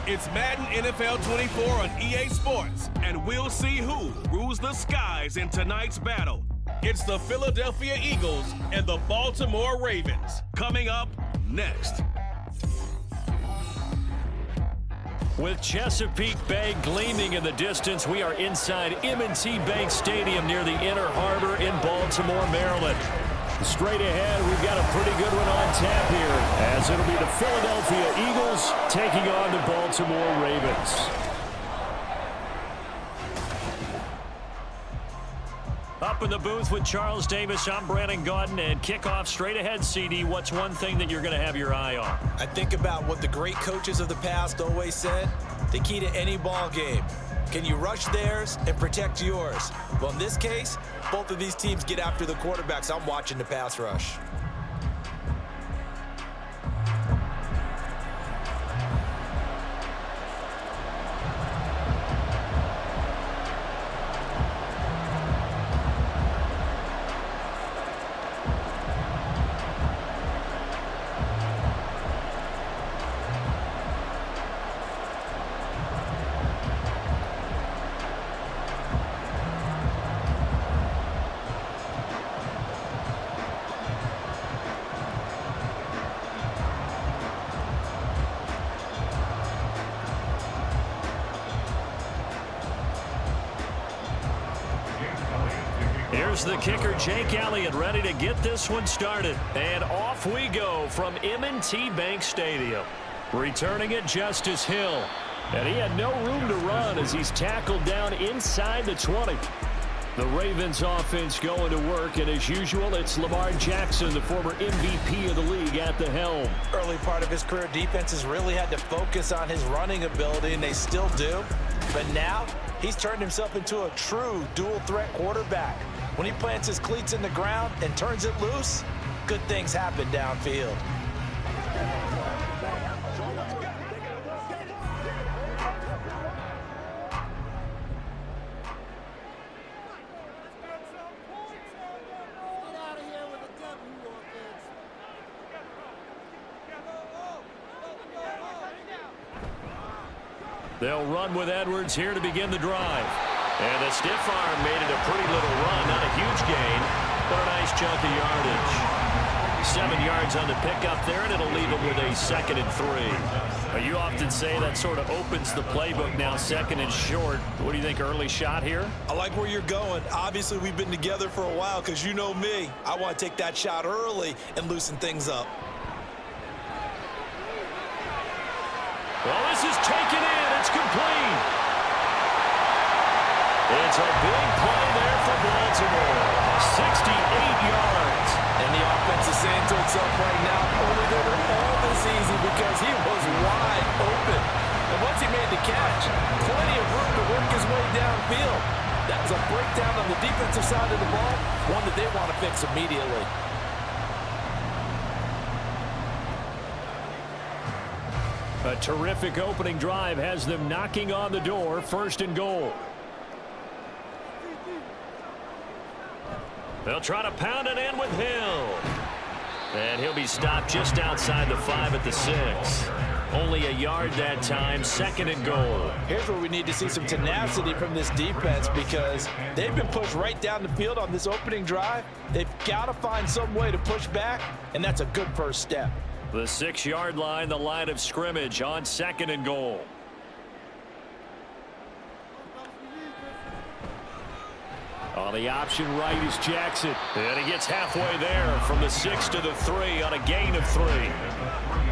It's Madden NFL 24 on EA Sports, and we'll see who rules the skies in tonight's battle. It's the Philadelphia Eagles and the Baltimore Ravens. Coming up next. With Chesapeake Bay gleaming in the distance, we are inside M&T Bank Stadium near the Inner Harbor in Baltimore, Maryland. Straight ahead, we've got a pretty good one on tap here, as it'll be the Philadelphia Eagles taking on the Baltimore Ravens. Up in the booth with Charles Davis, I'm Brandon Gaudin, and kickoff straight ahead, CD. What's one thing that you're going to have your eye on? I think about what the great coaches of the past always said. The key to any ball game. Can you rush theirs and protect yours? Well, in this case, both of these teams get after the quarterbacks. I'm watching the pass rush. Here's the kicker, Jake Elliott, ready to get this one started. And off we go from M&T Bank Stadium. Returning it, Justice Hill. And he had no room to run as he's tackled down inside the 20. The Ravens offense going to work, and as usual, it's Lamar Jackson, the former MVP of the league, at the helm. Early part of his career, defenses really had to focus on his running ability, and they still do. But now, he's turned himself into a true dual-threat quarterback. When he plants his cleats in the ground and turns it loose, good things happen downfield. They'll run with Edwards here to begin the drive. And the stiff arm made it a pretty little run. Not a huge gain, but a nice chunk of yardage. 7 yards on the pickup there, and it'll leave him with a 2nd and 3. You often say that sort of opens the playbook now, 2nd and short. What do you think, early shot here? I like where you're going. Obviously, we've been together for a while because you know me. I want to take that shot early and loosen things up. Well, this is taken in. It's complete. It's a big play there for Baltimore. 68 yards. And the offense is saying to itself right now, only they were all this easy because he was wide open. And once he made the catch, plenty of room to work his way downfield. That was a breakdown on the defensive side of the ball, one that they want to fix immediately. A terrific opening drive has them knocking on the door. 1st and goal. They'll try to pound it in with Hill. And he'll be stopped just outside the 5 at the 6. Only a yard that time, 2nd and goal. Here's where we need to see some tenacity from this defense because they've been pushed right down the field on this opening drive. They've got to find some way to push back, and that's a good first step. The 6-yard line, the line of scrimmage on 2nd and goal. On the option right is Jackson. And he gets halfway there from the 6 to the 3 on a gain of 3.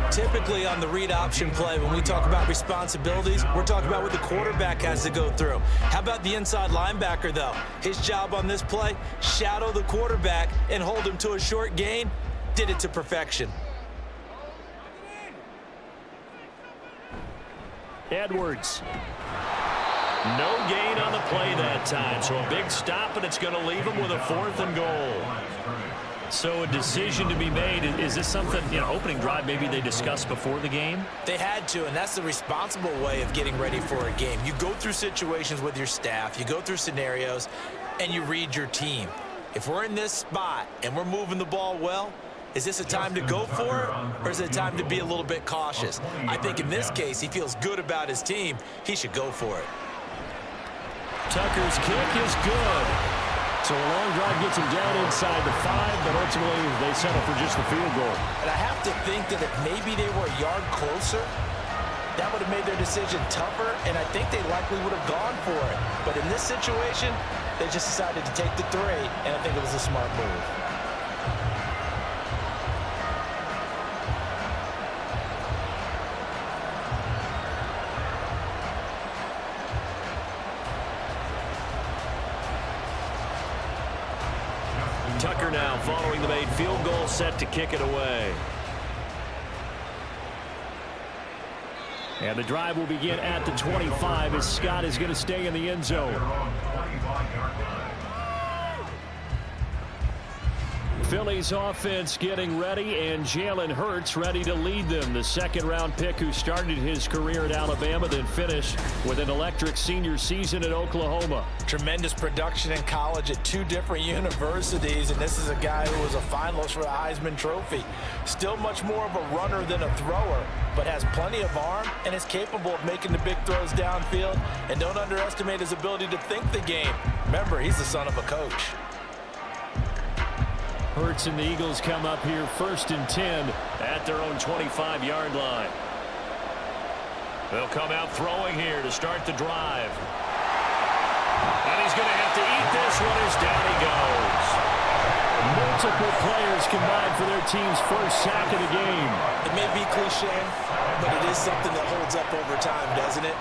Typically on the read option play, when we talk about responsibilities, we're talking about what the quarterback has to go through. How about the inside linebacker, though? His job on this play, shadow the quarterback and hold him to a short gain. Did it to perfection. Edwards. No gain on the play that time, so a big stop, and it's going to leave him with a 4th and goal. So a decision to be made. Is this something, opening drive maybe they discussed before the game? They had to, and that's the responsible way of getting ready for a game. You go through situations with your staff, you go through scenarios, and you read your team. if we're in this spot and we're moving the ball well, is this a time to go for it, or is it a time to be a little bit cautious? I think in this case, he feels good about his team. He should go for it. Tucker's kick is good. So a long drive gets him down inside the 5, but ultimately they settle for just the field goal. And I have to think that if maybe they were a yard closer, that would have made their decision tougher, and I think they likely would have gone for it. But in this situation, they just decided to take the 3, and I think it was a smart move. Tucker now following the made field goal, set to kick it away. And the drive will begin at the 25 as Scott is going to stay in the end zone. Philly's offense getting ready, and Jalen Hurts ready to lead them. The second-round pick who started his career at Alabama, then finished with an electric senior season at Oklahoma. Tremendous production in college at 2 different universities, and this is a guy who was a finalist for the Heisman Trophy. Still much more of a runner than a thrower, but has plenty of arm and is capable of making the big throws downfield. And don't underestimate his ability to think the game. Remember, he's the son of a coach. Hurts and the Eagles come up here 1st and 10 at their own 25-yard line. They'll come out throwing here to start the drive. And he's going to have to eat this one as down he goes. Multiple players combined for their team's first sack of the game. It may be cliche, but it is something that holds up over time, doesn't it?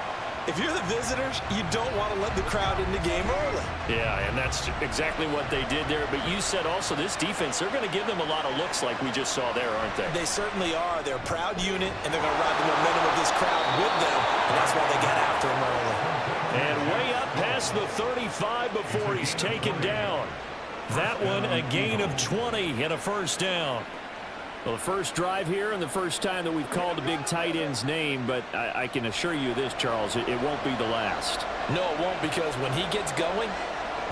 If you're the visitors, you don't want to let the crowd in the game early. Yeah, and that's exactly what they did there. But you said also this defense, they're going to give them a lot of looks like we just saw there, aren't they? They certainly are. They're a proud unit, and they're going to ride the momentum of this crowd with them, and that's why they got after him early. And way up past the 35 before he's taken down. That one a gain of 20 and a first down. Well, the first drive here and the first time that we've called a big tight end's name, but I can assure you this, Charles, it won't be the last. No, it won't, because when he gets going,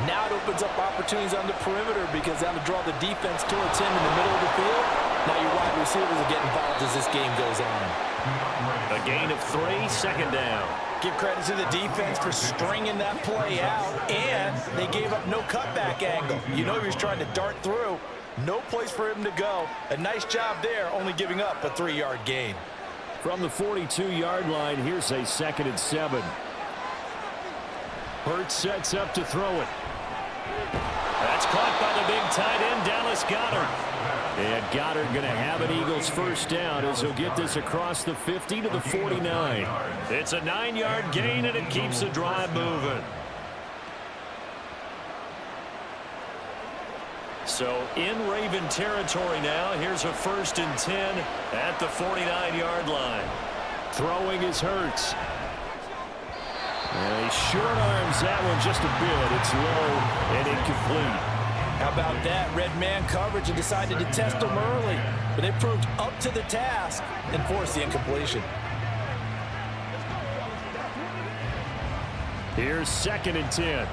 now it opens up opportunities on the perimeter because that'll draw the defense towards him in the middle of the field. Now your wide receivers will get involved as this game goes on. A gain of 3, second down. Give credit to the defense for stringing that play out, and they gave up no cutback angle. You know he was trying to dart through. No place for him to go. A nice job there, only giving up a 3-yard gain. From the 42-yard line, here's a 2nd and 7. Hurts sets up to throw it. That's caught by the big tight end, Dallas Goedert. And Goedert going to have an Eagles first down as he'll get this across the 50 to the 49. It's a 9-yard gain, and it keeps the drive moving. So in Raven territory now. Here's a 1st and 10 at the 49-yard line. Throwing is Hurts. And he short arms that one just a bit. It's low and incomplete. How about that? Red man coverage and decided to test them early. But they proved up to the task and forced the incompletion. Here's 2nd and 10.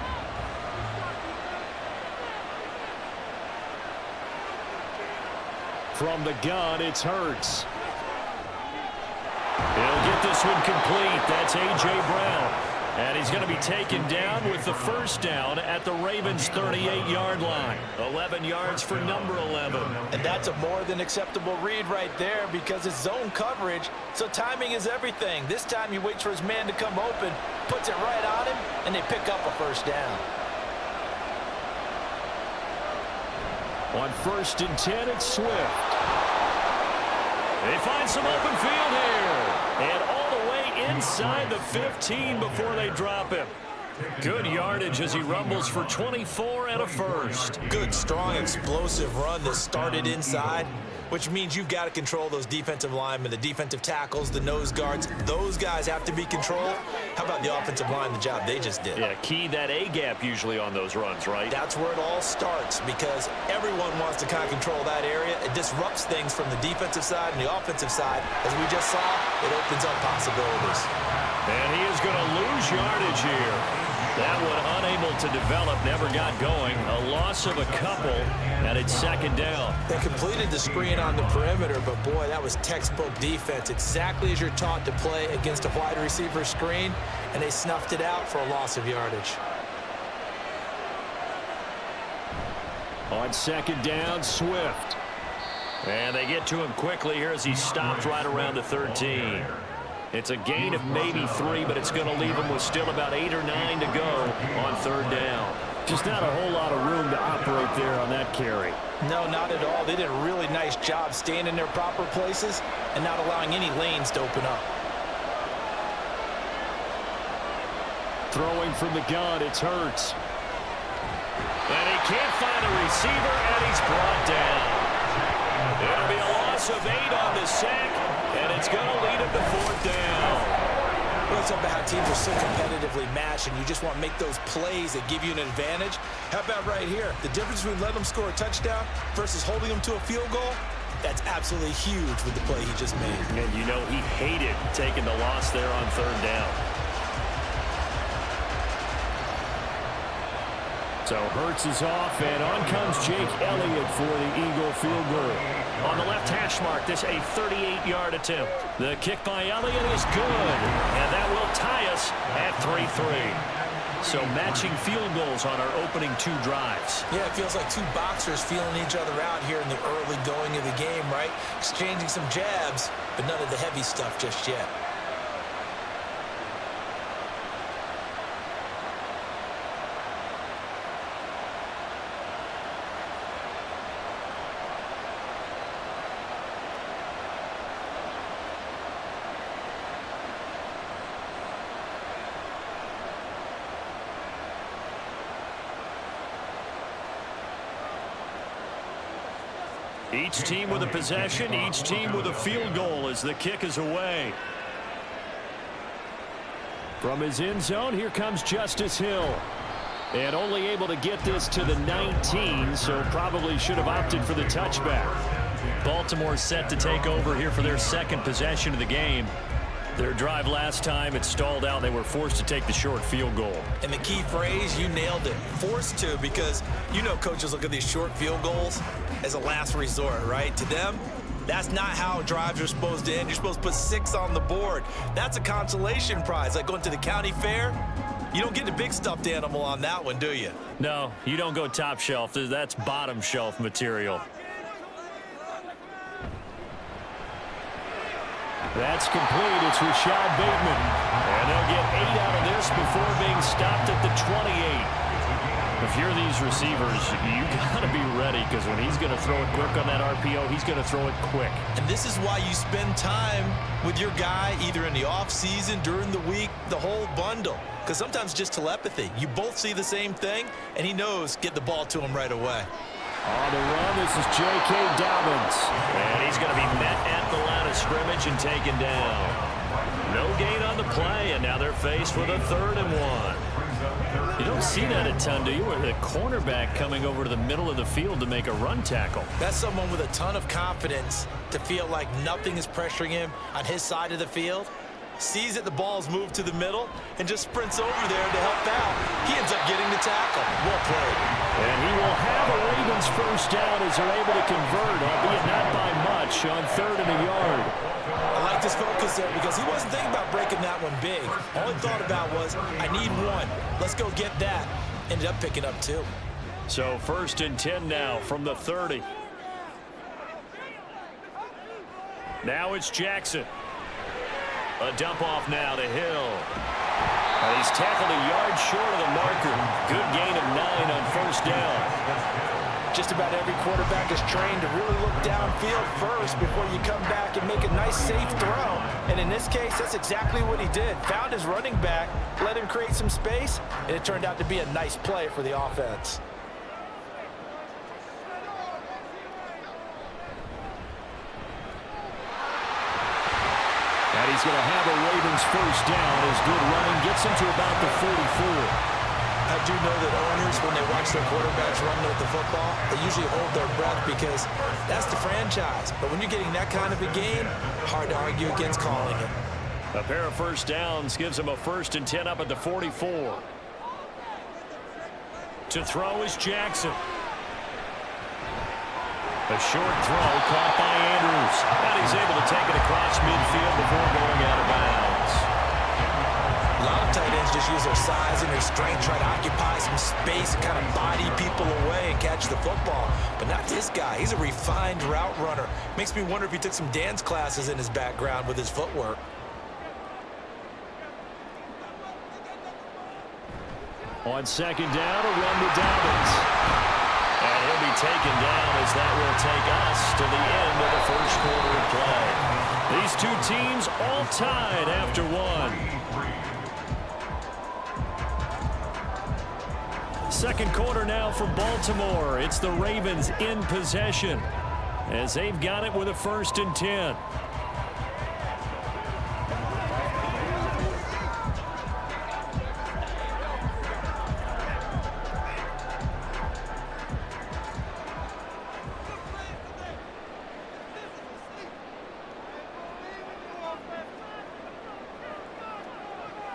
From the gun, it's Hurts. He'll get this one complete. That's A.J. Brown. And he's going to be taken down with the first down at the Ravens' 38-yard line. 11 yards for number 11. And that's a more than acceptable read right there because it's zone coverage, so timing is everything. This time he waits for his man to come open, puts it right on him, and they pick up a first down. On 1st and 10, it's Swift. They find some open field here. And all the way inside the 15 before they drop him. Good yardage as he rumbles for 24 and a first. Good, strong, explosive run that started inside, which means you've got to control those defensive linemen, the defensive tackles, the nose guards. Those guys have to be controlled. How about the offensive line, the job they just did? Yeah, key that A-gap usually on those runs, right? That's where it all starts because everyone wants to kind of control that area. It disrupts things from the defensive side and the offensive side. As we just saw, it opens up possibilities. And he is going to lose yardage here. That one unable to develop, never got going. A loss of a couple, and it's second down. They completed the screen on the perimeter, but boy, that was textbook defense. Exactly as you're taught to play against a wide receiver screen, and they snuffed it out for a loss of yardage. On second down, Swift. And they get to him quickly here as he stops right around the 13. It's a gain of maybe 3, but it's going to leave him with still about 8 or 9 to go on third down. Just not a whole lot of room to operate there on that carry. No, not at all. They did a really nice job staying in their proper places and not allowing any lanes to open up. Throwing from the gun, it's Hurts. And he can't find a receiver, and he's brought down. It'll be a loss of 8 on the sack, and it's going to lead him to fourth down. Well, it's about how teams are so competitively matched, and you just want to make those plays that give you an advantage. How about right here? The difference between letting them score a touchdown versus holding them to a field goal, that's absolutely huge with the play he just made. And you know he hated taking the loss there on third down. So Hurts is off, and on comes Jake Elliott for the Eagle field goal. On the left hash mark, this a 38-yard attempt. The kick by Elliott is good, and that will tie us at 3-3. So matching field goals on our opening 2 drives. Yeah, it feels like 2 boxers feeling each other out here in the early going of the game, right? Exchanging some jabs, but none of the heavy stuff just yet. Each team with a possession, each team with a field goal as the kick is away. From his end zone, here comes Justice Hill. And only able to get this to the 19, so probably should have opted for the touchback. Baltimore set to take over here for their second possession of the game. Their drive last time, it stalled out. They were forced to take the short field goal. And the key phrase, you nailed it. Forced to, because you know coaches look at these short field goals as a last resort, right? To them, that's not how drives are supposed to end. You're supposed to put 6 on the board. That's a consolation prize, like going to the county fair. You don't get the big stuffed animal on that one, do you? No, you don't go top shelf. That's bottom shelf material. That's complete. It's Rashad Bateman. And they'll get 8 out of this before being stopped at the 28. If you're these receivers, you got to be ready, because when he's going to throw it quick on that RPO, he's going to throw it quick. And this is why you spend time with your guy either in the offseason, during the week, the whole bundle. Because sometimes just telepathy. You both see the same thing, and he knows get the ball to him right away. On the run, this is J.K. Dobbins. And he's going to be met at the line of scrimmage and taken down. No gain on the play, and now they're faced with a 3rd and 1. You don't see that a ton, do you? Where the cornerback coming over to the middle of the field to make a run tackle. That's someone with a ton of confidence to feel like nothing is pressuring him on his side of the field. Sees that the ball's moved to the middle and just sprints over there to help out. He ends up getting the tackle. Well played. And he will have a Ravens first down as they're able to convert, albeit not by much, on 3rd and a yard. I like this focus there because he wasn't thinking about breaking that one big. All he thought about was, I need 1. Let's go get that. Ended up picking up 2. So 1st and 10 now from the 30. Now it's Jackson. A dump off now to Hill. And he's tackled a yard short of the marker. Good gain of 9 on first down. Just about every quarterback is trained to really look downfield first before you come back and make a nice, safe throw. And in this case, that's exactly what he did. Found his running back, let him create some space, and it turned out to be a nice play for the offense. And he's going to have a Ravens first down. His good running gets him to about the 44. I do know that owners, when they watch their quarterbacks run with the football, they usually hold their breath because that's the franchise. But when you're getting that kind of a game, hard to argue against calling it. A pair of first downs gives him a 1st and 10 up at the 44. To throw is Jackson. A short throw caught by Andrews. And he's able to take it across midfield before going out of bounds. A lot of tight ends just use their size and their strength, try to occupy some space and kind of body people away and catch the football. But not this guy. He's a refined route runner. Makes me wonder if he took some dance classes in his background with his footwork. On second down, a run to Dobbins. And he'll be taken down as that will take us to the end of the first quarter of play. These two teams all tied after one. Second quarter now for Baltimore. It's the Ravens in possession as they've got it with a 1st and 10.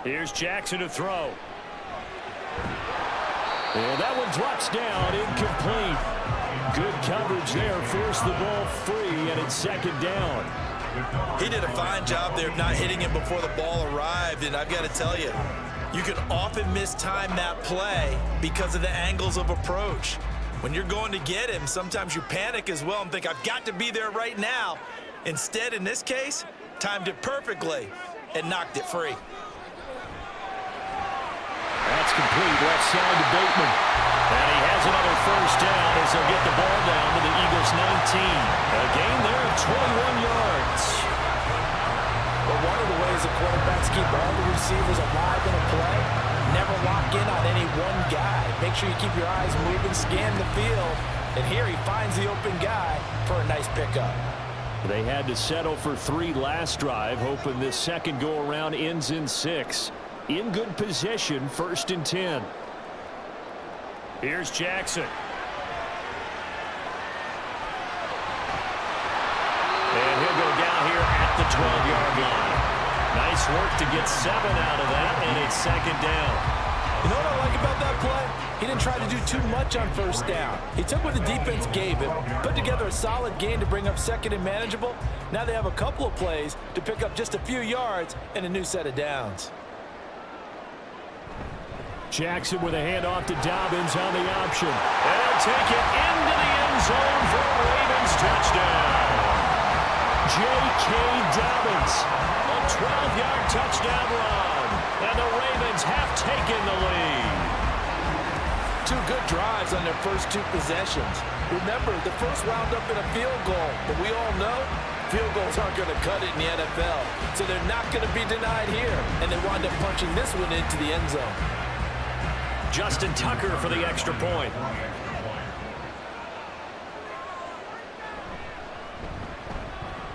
Here's Jackson to throw. And that one drops down, incomplete. Good coverage there, forced the ball free, and it's second down. He did a fine job there of not hitting him before the ball arrived, and I've got to tell you, you can often mistime that play because of the angles of approach. When you're going to get him, sometimes you panic as well and think, I've got to be there right now. Instead, in this case, timed it perfectly and knocked it free. That's complete, left side to Bateman. And he has another 1st down as they'll get the ball down to the Eagles' 19. A gain there of 21 yards. But one of the ways the quarterbacks keep all the receivers alive in a play, never lock in on any one guy. Make sure you keep your eyes moving, scan the field. And here he finds the open guy for a nice pickup. They had to settle for 3 last drive, hoping this second go-around ends in 6. In good position, 1st and 10. Here's Jackson. And he'll go down here at the 12-yard line. Nice work to get 7 out of that, and it's second down. You know what I like about that play? He didn't try to do too much on 1st down. He took what the defense gave him, put together a solid gain to bring up 2nd and manageable. Now they have a couple of plays to pick up just a few yards and a new set of downs. Jackson with a handoff to Dobbins on the option. And he'll take it into the end zone for a Ravens touchdown. J.K. Dobbins, a 12-yard touchdown run. And the Ravens have taken the lead. 2 good drives on their first 2 possessions. Remember, the first wound up in a field goal, but we all know field goals aren't going to cut it in the NFL. So they're not going to be denied here. And they wind up punching this one into the end zone. Justin Tucker for the extra point.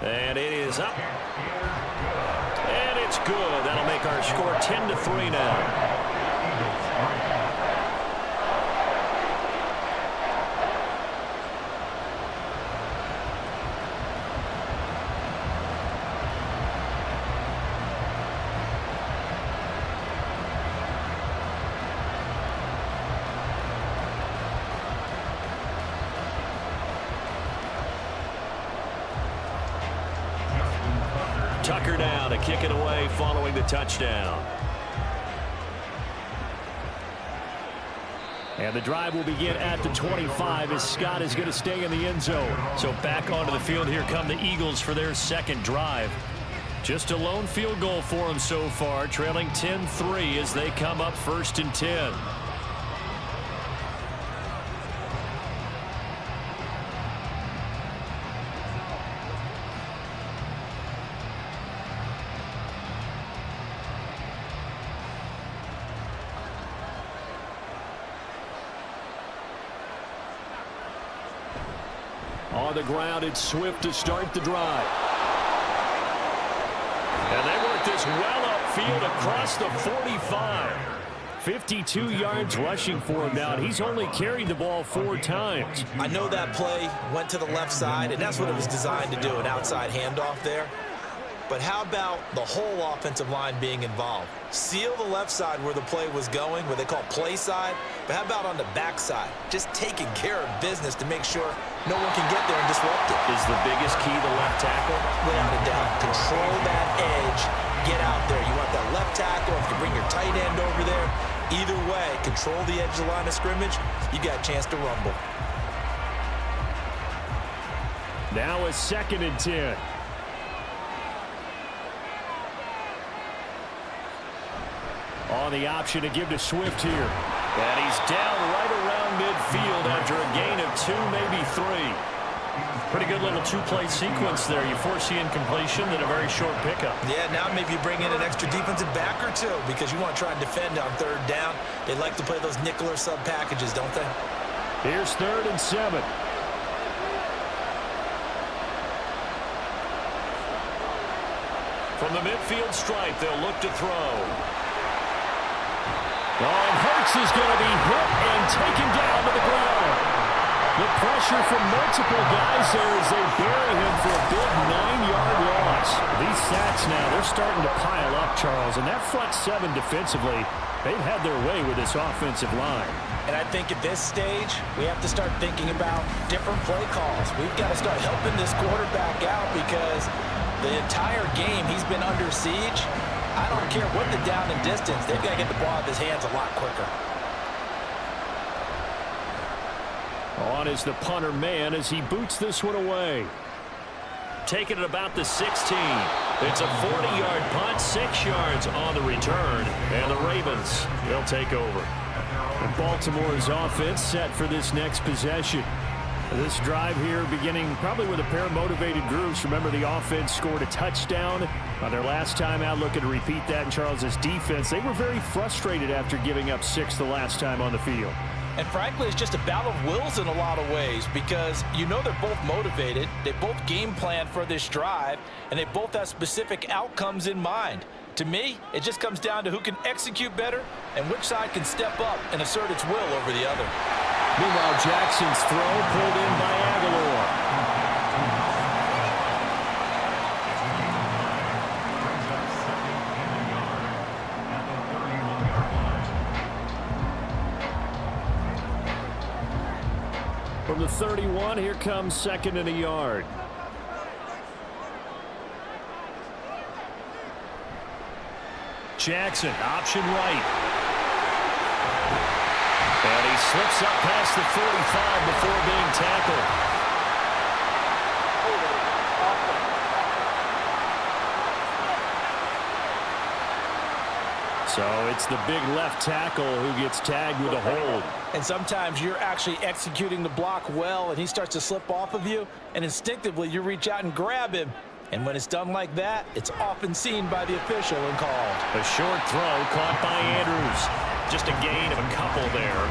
And it is up. And it's good. That'll make our score 10-3 now. Tucker down to kick it away following the touchdown. And the drive will begin at the 25 as Scott is going to stay in the end zone. So back onto the field here come the Eagles for their second drive. Just a lone field goal for them so far, trailing 10-3 as they come up 1st and 10. On the ground, it's Swift to start the drive. And they work this well upfield across the 45. 52 yards rushing for him now, and he's only carried the ball 4 times. I know that play went to the left side, and that's what it was designed to do, an outside handoff there. but how about the whole offensive line being involved? Seal the left side where the play was going, what they call play side, but how about on the back side? Just taking care of business to make sure no one can get there and disrupt it. Is the biggest key the left tackle? Without a doubt. Control that edge. Get out there. You want that left tackle. If you bring your tight end over there, either way, control the edge of the line of scrimmage, you got a chance to rumble. Now a 2nd and 10. On the option to give to Swift here. And he's down right around midfield after a gain of 2, maybe 3. Pretty good little 2-play sequence there. You force the incompletion, then a very short pickup. Yeah, now maybe you bring in an extra defensive back or two because you want to try and defend on 3rd down. They like to play those nickel or sub packages, don't they? Here's 3rd and 7. From the midfield stripe, they'll look to throw. Oh, and Hurts is going to be hit and taken down to the ground. The pressure from multiple guys there as they bury him for a big 9-yard loss. These sacks now, they're starting to pile up, Charles, and that front 7 defensively, they've had their way with this offensive line. And I think at this stage, we have to start thinking about different play calls. We've got to start helping this quarterback out because the entire game he's been under siege. I don't care what the down and distance, they've got to get the ball out of his hands a lot quicker. On is the punter man as he boots this one away. Taking it about the 16. It's a 40-yard punt, 6 yards on the return. And the Ravens, they'll take over. And Baltimore's offense set for this next possession. This drive here beginning probably with a pair of motivated groups. Remember, the offense scored a touchdown on their last time out. Looking to repeat that in Charles's defense. They were very frustrated after giving up 6 the last time on the field. And frankly, it's just a battle of wills in a lot of ways because you know they're both motivated, they both game plan for this drive, and they both have specific outcomes in mind. To me, it just comes down to who can execute better and which side can step up and assert its will over the other. Meanwhile, Jackson's throw pulled in by Aguilar. From the 31, here comes 2nd and a yard. Jackson, option right. And he slips up past the 45 before being tackled. So it's the big left tackle who gets tagged with a hold. And sometimes you're actually executing the block well and he starts to slip off of you, and instinctively you reach out and grab him. And when it's done like that, it's often seen by the official and called. A short throw caught by Andrews. Just a gain of a couple there.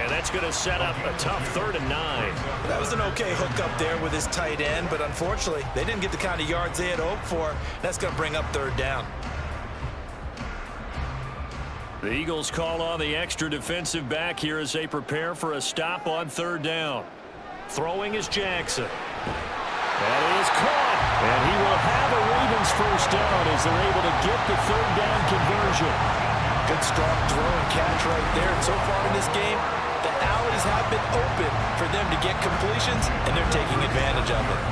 And that's going to set up a tough 3rd and 9. That was an okay hook up there with his tight end, but unfortunately, they didn't get the kind of yards they had hoped for. That's going to bring up 3rd down. The Eagles call on the extra defensive back here as they prepare for a stop on 3rd down. Throwing is Jackson. That is caught. And he will have a Ravens 1st down as they're able to get the 3rd down conversion. Good strong throw and catch right there. And so far in this game, the alleys have been open for them to get completions, and they're taking advantage of it.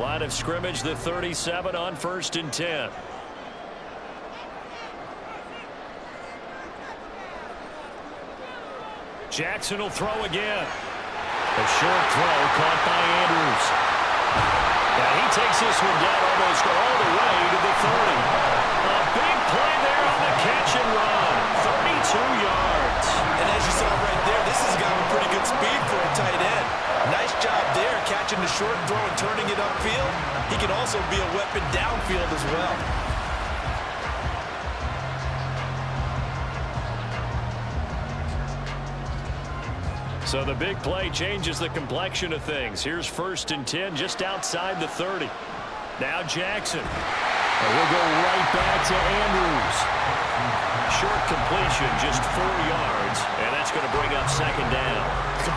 Line of scrimmage, the 37 on 1st and 10. Jackson will throw again. A short throw caught by Andrews. Yeah, he takes this one down almost all the way to the 30. A big play there on the catch and run. 32 yards. And as you saw right there, this has got pretty good speed for a tight end. Nice job there catching the short throw and turning it upfield. He can also be a weapon downfield as well. So the big play changes the complexion of things. Here's 1st and 10 just outside the 30. Now Jackson. And we'll go right back to Andrews. Short completion, just 4 yards, and that's going to bring up 2nd down.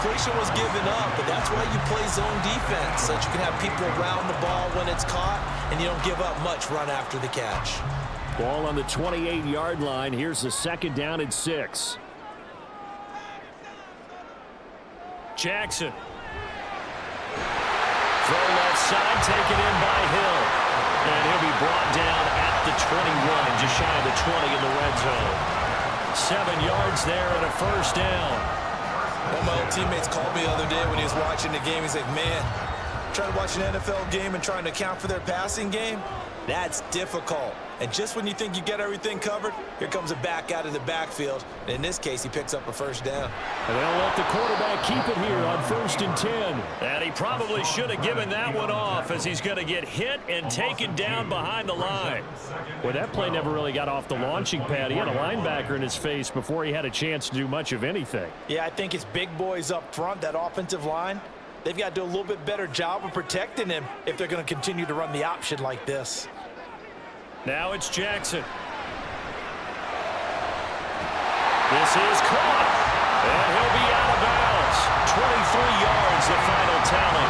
completion was given up, but that's why you play zone defense, so that you can have people around the ball when it's caught, and you don't give up much run after the catch. Ball on the 28-yard line. Here's the 2nd down and 6. Jackson. Throw left side, taken in by Hill. And he'll be brought down at the 21, just shy of the 20 in the red zone. 7 yards there and a 1st down. One of my old teammates called me the other day when he was watching the game. He's like, man, trying to watch an NFL game and trying to account for their passing game, that's difficult. And just when you think you get everything covered, here comes a back out of the backfield. And in this case, he picks up a 1st down. And they'll let the quarterback keep it here on 1st and 10. And he probably should have given that one off, as he's going to get hit and taken down behind the line. Well, that play never really got off the launching pad. He had a linebacker in his face before he had a chance to do much of anything. Yeah, I think it's big boys up front, that offensive line. They've got to do a little bit better job of protecting him if they're going to continue to run the option like this. Now it's Jackson. This is caught. And he'll be out of bounds. 23 yards, the final tally.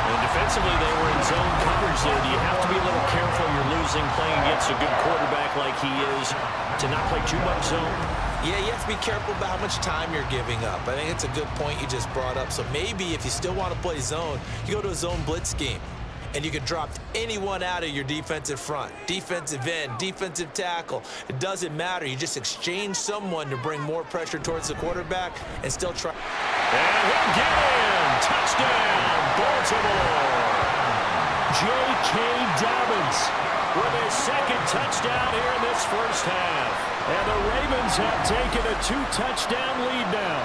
And defensively, they were in zone coverage there. You have to be a little careful. You're losing playing against a good quarterback like he is to not play too much zone. Yeah, you have to be careful about how much time you're giving up. I think it's a good point you just brought up. So maybe if you still want to play zone, you go to a zone blitz scheme. And you can drop anyone out of your defensive front, defensive end, defensive tackle. It doesn't matter. You just exchange someone to bring more pressure towards the quarterback and still try. And he'll get in. Touchdown, Baltimore. J.K. Dobbins with his 2nd touchdown here in this 1st half. And the Ravens have taken a 2-touchdown lead now.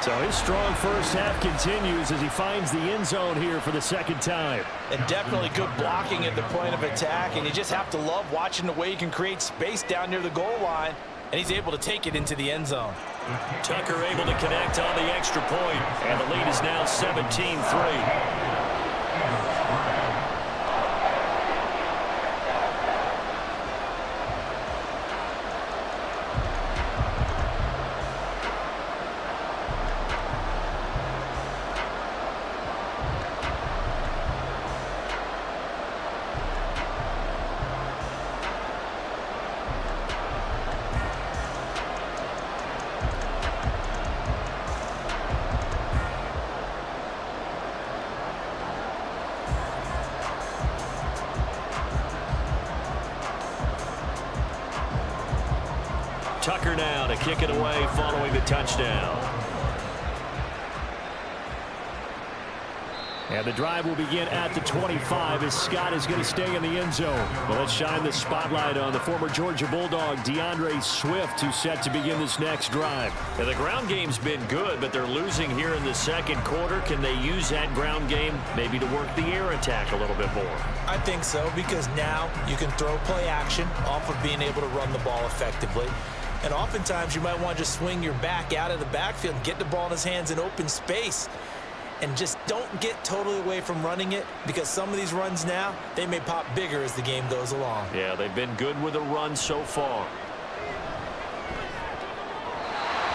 So his strong 1st half continues as he finds the end zone here for the 2nd time. And definitely good blocking at the point of attack. And you just have to love watching the way he can create space down near the goal line. And he's able to take it into the end zone. Tucker able to connect on the extra point. And the lead is now 17-3. Tucker now to kick it away following the touchdown. And the drive will begin at the 25 as Scott is going to stay in the end zone. Well, let's shine the spotlight on the former Georgia Bulldog, DeAndre Swift, who's set to begin this next drive. And the ground game's been good, but they're losing here in the 2nd quarter. Can they use that ground game maybe to work the air attack a little bit more? I think so, because now you can throw play action off of being able to run the ball effectively. And oftentimes you might want to just swing your back out of the backfield, get the ball in his hands in open space. And just don't get totally away from running it, because some of these runs now, they may pop bigger as the game goes along. Yeah, they've been good with the run so far.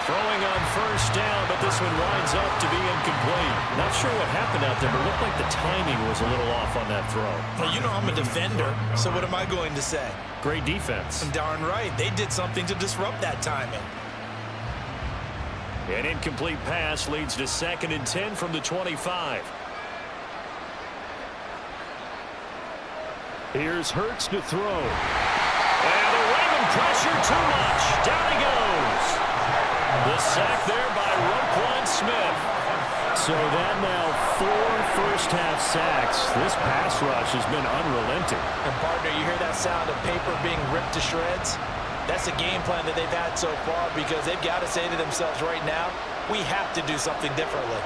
Throwing on 1st down, but this one winds up to be incomplete. Not sure what happened out there, but it looked like the timing was a little off on that throw. Well, you know I'm a defender, so what am I going to say? Great defense. And darn right, they did something to disrupt that timing. An incomplete pass leads to 2nd and 10 from the 25. Here's Hurts to throw. And the Raven pressure too much. Down he goes. The sack there by Roquan Smith. So that now 4 first-half sacks. This pass rush has been unrelenting. And partner, you hear that sound of paper being ripped to shreds? That's a game plan that they've had so far, because they've got to say to themselves right now, we have to do something differently.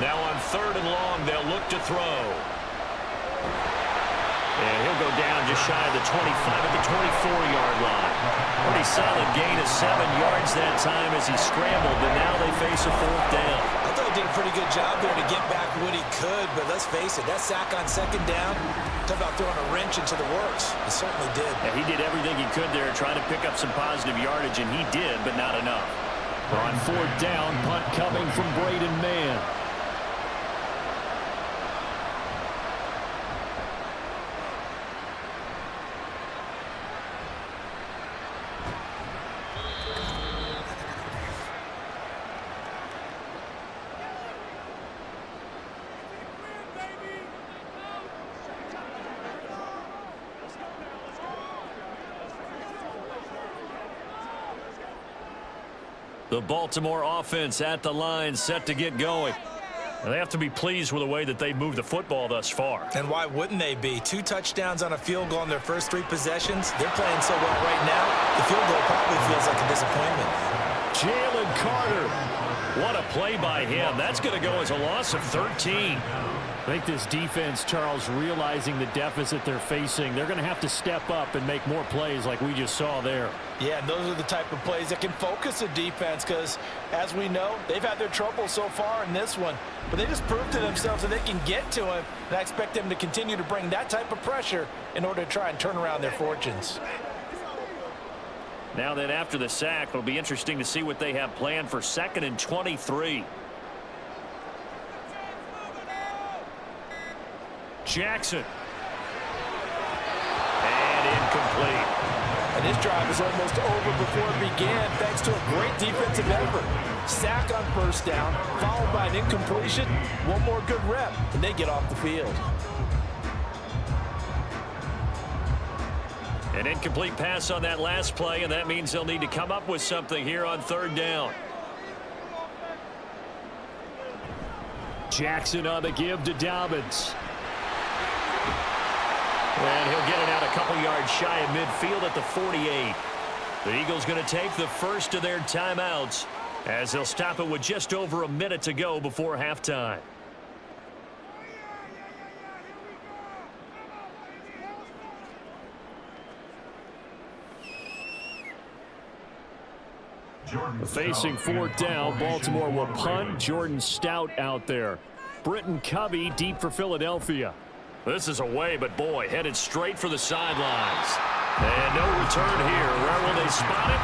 Now on 3rd and long, they'll look to throw. And he'll go down just shy of the 25 at the 24-yard line. Pretty solid gain of 7 yards that time as he scrambled, but now they face a 4th down. I thought he did a pretty good job there to get back what he could, but let's face it, that sack on 2nd down, talk about throwing a wrench into the works. He certainly did. Yeah, he did everything he could there, trying to pick up some positive yardage, and he did, but not enough. On 4th down, punt coming from Braden Mann. The Baltimore offense at the line, set to get going. And they have to be pleased with the way that they've moved the football thus far. And why wouldn't they be? 2 touchdowns on a field goal in their first 3 possessions. They're playing so well right now, the field goal probably feels like a disappointment. Jalen Carter. What a play by him. That's going to go as a loss of 13. I think this defense, Charles, realizing the deficit they're facing, they're going to have to step up and make more plays like we just saw there. Yeah, and those are the type of plays that can focus a defense because, as we know, they've had their trouble so far in this one. But they just proved to themselves that they can get to him, and I expect them to continue to bring that type of pressure in order to try and turn around their fortunes. Now then, after the sack, it'll be interesting to see what they have planned for 2nd and 23. Jackson. And incomplete. And this drive is almost over before it began thanks to a great defensive effort. Sack on 1st down, followed by an incompletion. One more good rep, and they get off the field. An incomplete pass on that last play, and that means they'll need to come up with something here on 3rd down. Jackson on the give to Dobbins. And he'll get it out a couple yards shy of midfield at the 48. The Eagles going to take the first of their timeouts as they'll stop it with just over a minute to go before halftime. Facing 4th down, Baltimore will punt. Jordan Stout out there. Britton Covey deep for Philadelphia. This is away, but boy, headed straight for the sidelines. And no return here. Where will they spot it?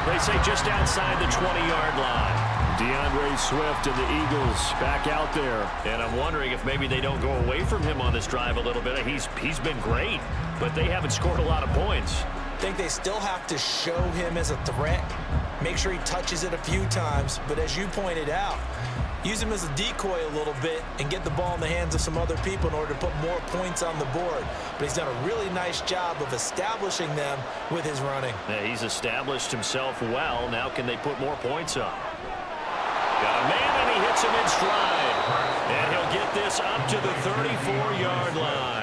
They say just outside the 20-yard line. DeAndre Swift and the Eagles back out there. And I'm wondering if maybe they don't go away from him on this drive a little bit. He's been great, but they haven't scored a lot of points. I think they still have to show him as a threat. Make sure he touches it a few times. But as you pointed out, use him as a decoy a little bit and get the ball in the hands of some other people in order to put more points on the board. But he's done a really nice job of establishing them with his running. Yeah, he's established himself well. Now can they put more points up? Got a man, and he hits him in stride. And he'll get this up to the 34-yard line.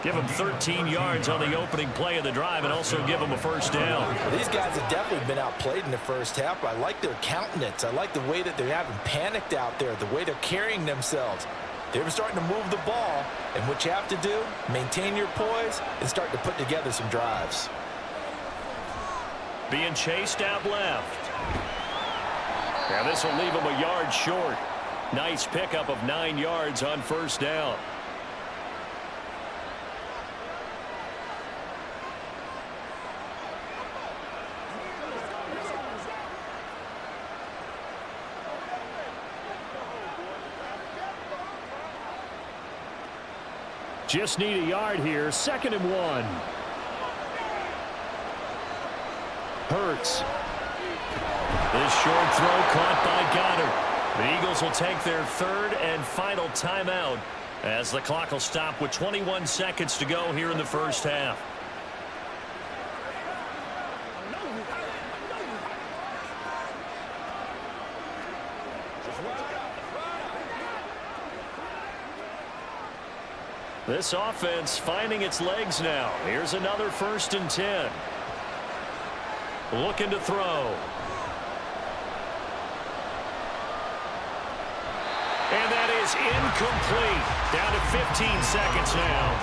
Give him 13 yards on the opening play of the drive and also give him a 1st down. Well, these guys have definitely been outplayed in the first half. I like their countenance. I like the way that they haven't panicked out there, the way they're carrying themselves. They're starting to move the ball, and what you have to do, maintain your poise and start to put together some drives. Being chased out left. Now this will leave him a yard short. Nice pickup of 9 yards on 1st down. Just need a yard here. 2nd and 1. Hurts. This short throw caught by Goddard. The Eagles will take their 3rd and final timeout as the clock will stop with 21 seconds to go here in the first half. This offense finding its legs now. Here's another 1st and 10. Looking to throw. And that is incomplete. Down to 15 seconds now.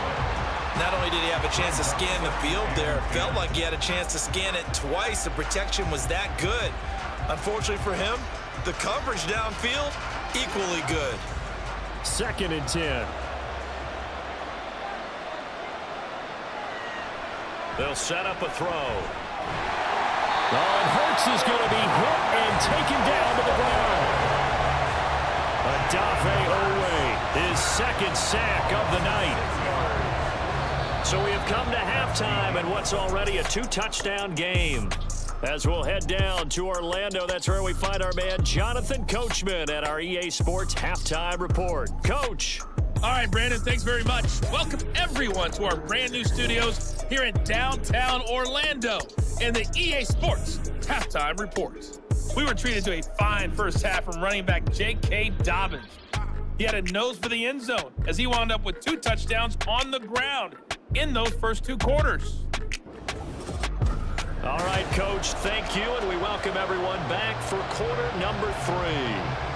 Not only did he have a chance to scan the field there, it felt like he had a chance to scan it twice. The protection was that good. Unfortunately for him, the coverage downfield, equally good. 2nd and 10. They'll set up a throw. Oh, and Hurts is going to be hit and taken down to the ground. Odafe Oweh, his second sack of the night. So we have come to halftime in what's already a 2-touchdown game. As we'll head down to Orlando, that's where we find our man Jonathan Coachman at our EA Sports Halftime Report. Coach. All right, Brandon, thanks very much. Welcome, everyone, to our brand new studios here in downtown Orlando in the EA Sports Halftime Report. We were treated to a fine first half from running back J.K. Dobbins. He had a nose for the end zone as he wound up with 2 touchdowns on the ground in those first 2 quarters. All right, Coach, thank you, and we welcome everyone back for quarter number 3.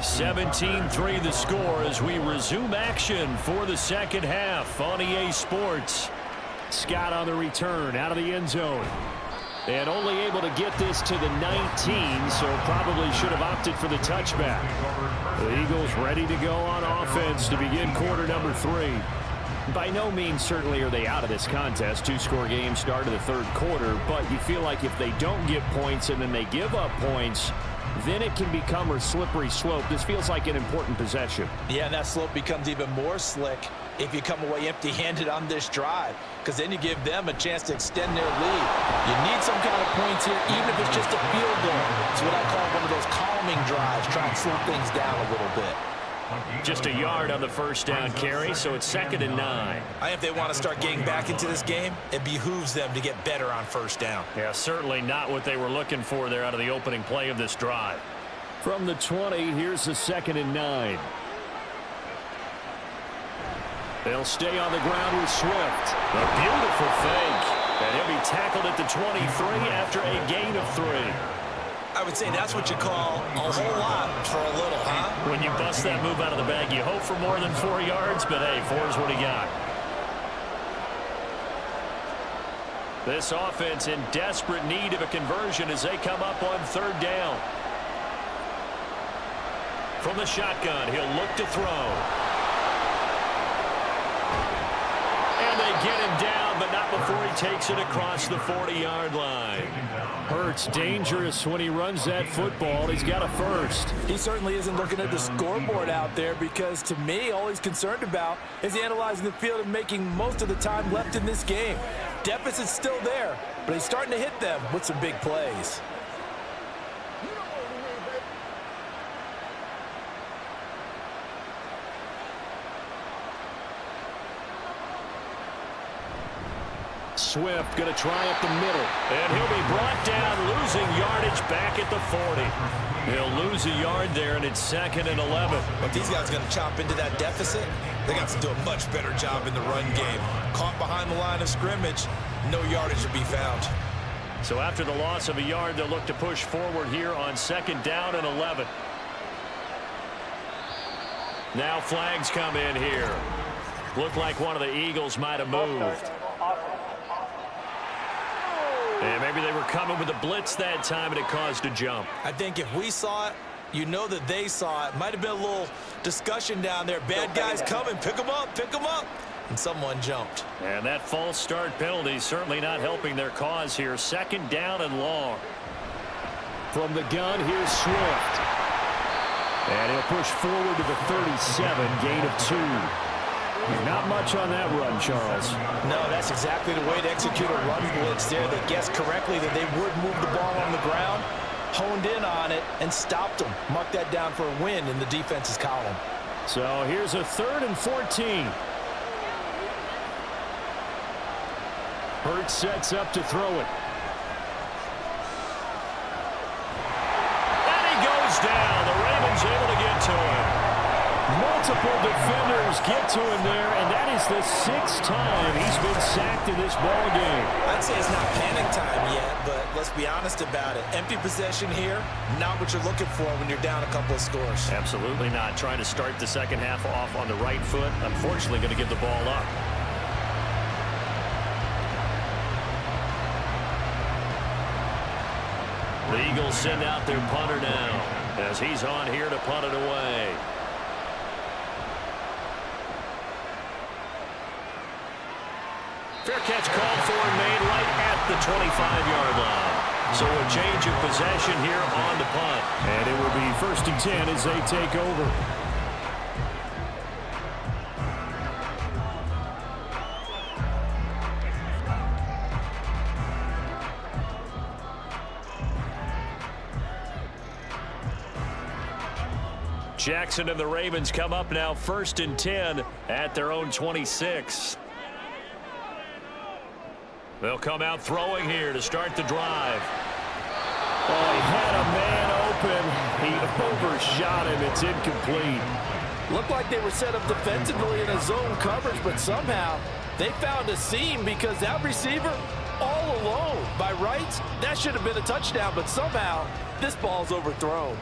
17-3 the score as we resume action for the second half on EA Sports. Scott on the return out of the end zone. And only able to get this to the 19, so probably should have opted for the touchback. The Eagles ready to go on offense to begin quarter number 3. By no means certainly are they out of this contest. 2-score game start of the third quarter, but you feel like if they don't get points and then they give up points, then it can become a slippery slope. This feels like an important possession. Yeah, and that slope becomes even more slick if you come away empty-handed on this drive, because then you give them a chance to extend their lead. You need some kind of points here, even if it's just a field goal. It's what I call one of those calming drives, try and slow things down a little bit. Just a yard on the first down carry, so it's 2nd and 9. I think if they want to start getting back into this game, it behooves them to get better on first down. Yeah, certainly not what they were looking for there out of the opening play of this drive. From the 20, here's the 2nd and 9. They'll stay on the ground with Swift. A beautiful fake. And he'll be tackled at the 23 after a gain of 3. I would say that's what you call a whole lot for a little, huh? When you bust that move out of the bag, you hope for more than 4 yards, but hey, 4 is what he got. This offense in desperate need of a conversion as they come up on 3rd down. From the shotgun, he'll look to throw. And they get him down, but not before he takes it across the 40-yard line. Hurts dangerous when he runs that football. He's got a first. He certainly isn't looking at the scoreboard out there, because to me, all he's concerned about is analyzing the field and making most of the time left in this game. Deficit's still there, but he's starting to hit them with some big plays. Swift going to try up the middle. And he'll be brought down, losing yardage back at the 40. He'll lose a yard there, and it's 2nd and 11. But these guys are going to chop into that deficit. They got to do a much better job in the run game. Caught behind the line of scrimmage, no yardage to be found. So after the loss of a yard, they'll look to push forward here on 2nd down and 11. Now flags come in here. Looked like one of the Eagles might have moved. And maybe they were coming with a blitz that time, and it caused a jump. I think if we saw it, you know that they saw it. Might have been a little discussion down there. Bad guys coming. Pick them up. Pick them up. And someone jumped. And that false start penalty certainly not helping their cause here. 2nd down and long. From the gun, here's Swift. And he'll push forward to the 37, gain of 2. Not much on that run, Charles. No, that's exactly the way to execute a run blitz there. They guessed correctly that they would move the ball on the ground, honed in on it, and stopped them. Mark that down for a win in the defense's column. So here's a 3rd and 14. Hurts sets up to throw it. And he goes down. The Ravens able to get to him. Multiple Multiple defenders get to him there, and that is the 6th time he's been sacked in this ball game. I'd say it's not panic time yet, but let's be honest about it. Empty possession here, not what you're looking for when you're down a couple of scores. Absolutely not. Trying to start the second half off on the right foot. Unfortunately, going to give the ball up. The Eagles send out their punter now as he's on here to punt it away. Fair catch called for and made right at the 25-yard line. So a change of possession here on the punt. And it will be 1st and 10 as they take over. Jackson and the Ravens come up now 1st and 10 at their own 26. They'll come out throwing here to start the drive. Oh, he had a man open. He overshot him. It's incomplete. Looked like they were set up defensively in a zone coverage, but somehow they found a seam because that receiver all alone. By rights, that should have been a touchdown, but somehow this ball's overthrown.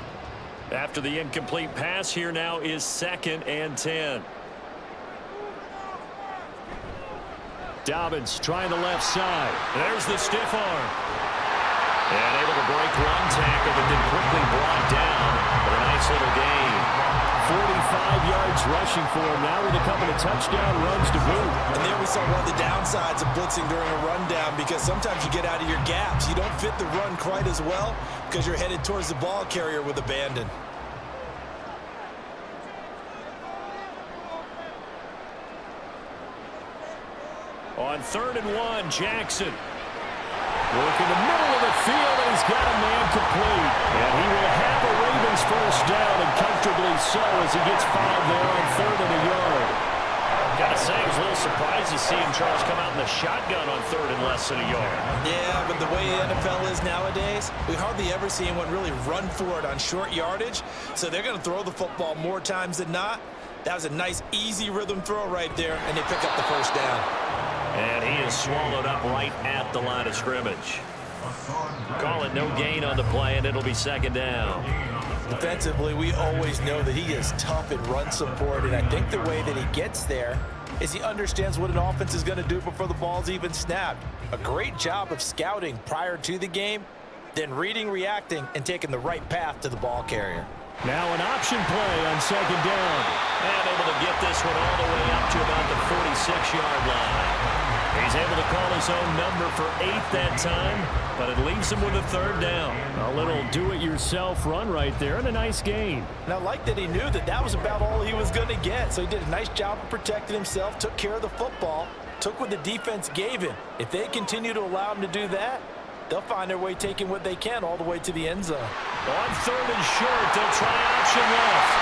After the incomplete pass, here now is 2nd and 10. Dobbins trying the left side. There's the stiff arm. And able to break one tackle, but then quickly brought down with a nice little gain. 45 yards rushing for him now with a couple of touchdown runs to boot. And there we saw one of the downsides of blitzing during a rundown, because sometimes you get out of your gaps. You don't fit the run quite as well because you're headed towards the ball carrier with abandon. On 3rd and 1, Jackson. Work in the middle of the field, and he's got a man complete. And he will have a Ravens 1st down, and comfortably so, as he gets 5 there on 3rd and a yard. Gotta say, I was a little surprised to see him, Charles, come out in the shotgun on 3rd and less than a yard. Yeah, but the way the NFL is nowadays, we hardly ever see anyone really run for it on short yardage. So they're going to throw the football more times than not. That was a nice, easy rhythm throw right there, and they pick up the 1st down. And he is swallowed up right at the line of scrimmage. Call it no gain on the play, and it'll be 2nd down. Defensively, we always know that he is tough in run support, and I think the way that he gets there is he understands what an offense is going to do before the ball's even snapped. A great job of scouting prior to the game, then reading, reacting, and taking the right path to the ball carrier. Now an option play on 2nd down. And able to get this one all the way up to about the 46-yard line. He's able to call his own number for 8 that time, but it leaves him with a 3rd down. A little do-it-yourself run right there, and a nice gain. And I like that he knew that that was about all he was going to get, so he did a nice job of protecting himself, took care of the football, took what the defense gave him. If they continue to allow him to do that, they'll find their way taking what they can all the way to the end zone. On 3rd and short, they'll try option left.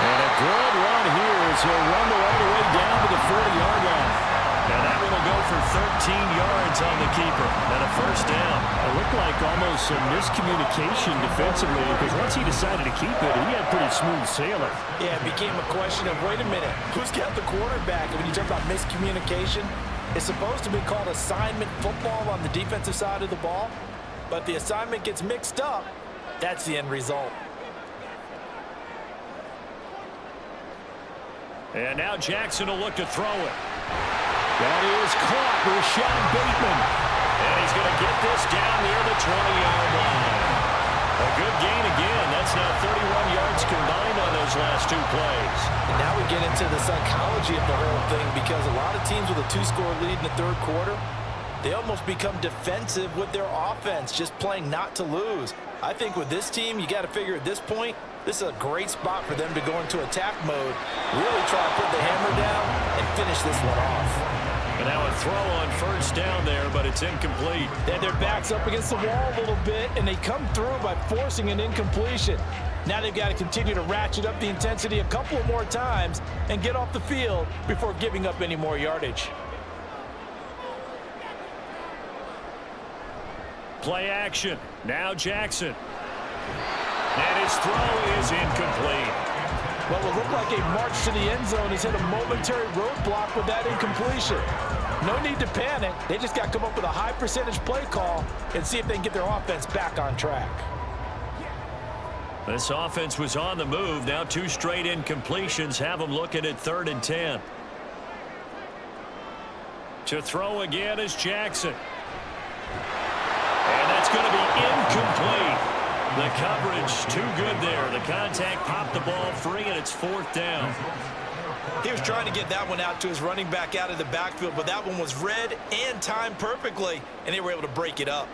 And a good run here as he'll run all the way down to the 40-yard line. And that one will go for 13 yards on the keeper and a 1st down. It looked like almost some miscommunication defensively, because once he decided to keep it, he had pretty smooth sailing. Yeah, it became a question of, wait a minute, who's got the quarterback? And when you talk about miscommunication, it's supposed to be called assignment football on the defensive side of the ball, but the assignment gets mixed up. That's the end result. And now Jackson will look to throw it. That is caught. Rashad Bateman. And he's going to get this down near the 20-yard line. A good gain again. That's now 31 yards combined on those last 2 plays. And now we get into the psychology of the whole thing, because a lot of teams with a 2-score lead in the 3rd quarter, they almost become defensive with their offense, just playing not to lose. I think with this team, you got to figure at this point, this is a great spot for them to go into attack mode, really try to put the hammer down and finish this one off. And now a throw on 1st down there, but it's incomplete. And their back's up against the wall a little bit, and they come through by forcing an incompletion. Now they've got to continue to ratchet up the intensity a couple of more times and get off the field before giving up any more yardage. Play action. Now Jackson. And his throw is incomplete. What will look like a march to the end zone has hit a momentary roadblock with that incompletion. No need to panic. They just got to come up with a high percentage play call and see if they can get their offense back on track. This offense was on the move. Now 2 straight incompletions have them looking at 3rd and 10. To throw again is Jackson. And that's going to be incomplete. The coverage too good there. The contact popped the ball free, and it's 4th down. He was trying to get that one out to his running back out of the backfield, but that one was read and timed perfectly, and they were able to break it up.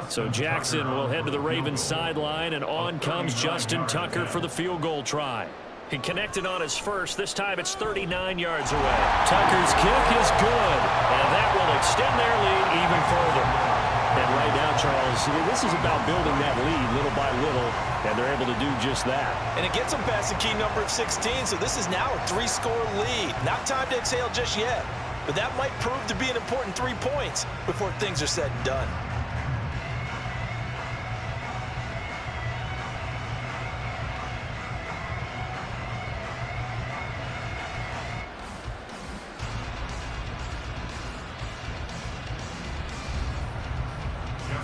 So Jackson will head to the Ravens sideline, and on comes Justin Tucker for the field goal try. He connected on his first. This time it's 39 yards away. Tucker's kick is good, and that will extend their lead even further. And right now, Charles, this is about building that lead little by little, and they're able to do just that. And it gets them past the key number of 16, so this is now a 3-score lead. Not time to exhale just yet, but that might prove to be an important 3 points before things are said and done.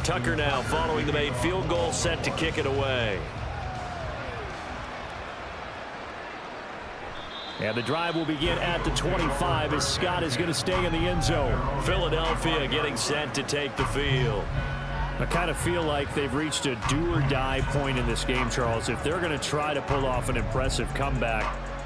Tucker now following the made field goal, set to kick it away. And the drive will begin at the 25 as Scott is going to stay in the end zone. Philadelphia getting set to take the field. I kind of feel like they've reached a do-or-die point in this game, Charles. If they're going to try to pull off an impressive comeback,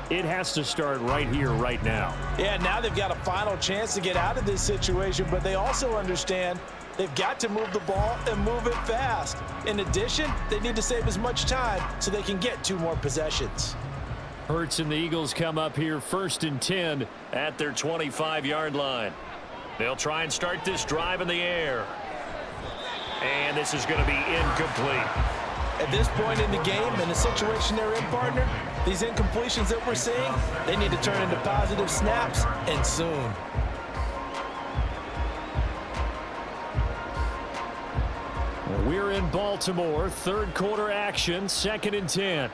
it has to start right here, right now. Yeah, now they've got a final chance to get out of this situation, but they also understand they've got to move the ball and move it fast. In addition, they need to save as much time so they can get 2 more possessions. Hurts and the Eagles come up here 1st and 10 at their 25-yard line. They'll try and start this drive in the air. And this is going to be incomplete. At this point in the game, in the situation they're in, partner, these incompletions that we're seeing, they need to turn into positive snaps, and soon. We're in Baltimore, 3rd quarter action, 2nd and 10.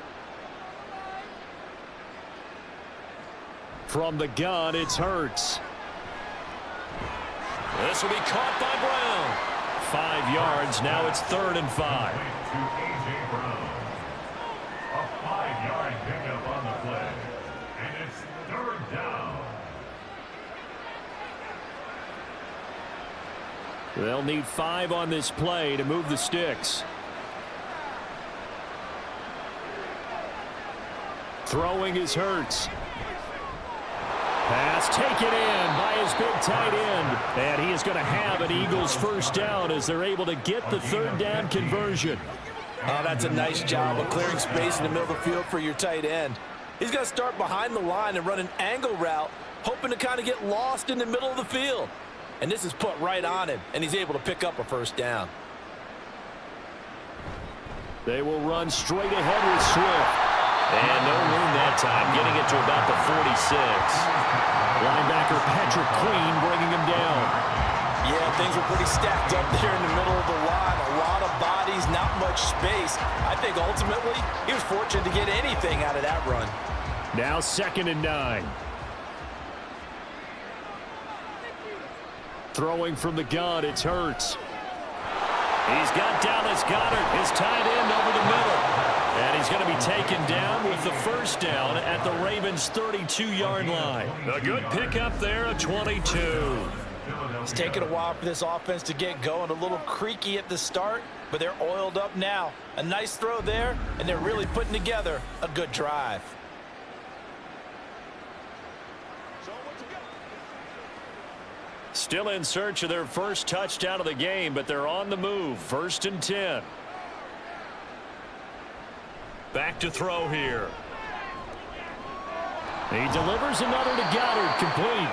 From the gun, it's Hurts. This will be caught by Brown. 5 yards, now it's 3rd and 5. A 5-yard pickup on the play, and it's 3rd down. They'll need 5 on this play to move the sticks. Throwing is Hurts. Pass taken in by his big tight end. And he is going to have an Eagles 1st down as they're able to get the 3rd down conversion. Oh, that's a nice job of clearing space in the middle of the field for your tight end. He's going to start behind the line and run an angle route, hoping to kind of get lost in the middle of the field. And this is put right on him, and he's able to pick up a 1st down. They will run straight ahead with Swift. And no room that time, getting it to about the 46. Linebacker Patrick Queen bringing him down. Yeah, things were pretty stacked up there in the middle of the line. A lot of bodies, not much space. I think ultimately he was fortunate to get anything out of that run. Now 2nd and 9. Throwing from the gun, it's Hurts. He's got Dallas Goedert, his tight end, over the middle. And he's going to be taken down with the 1st down at the Ravens' 32-yard line. A good pickup there, a 22. It's taken a while for this offense to get going. A little creaky at the start, but they're oiled up now. A nice throw there, and they're really putting together a good drive. Still in search of their 1st touchdown of the game, but they're on the move. 1st and 10. Back to throw here. He delivers another to Goddard, complete.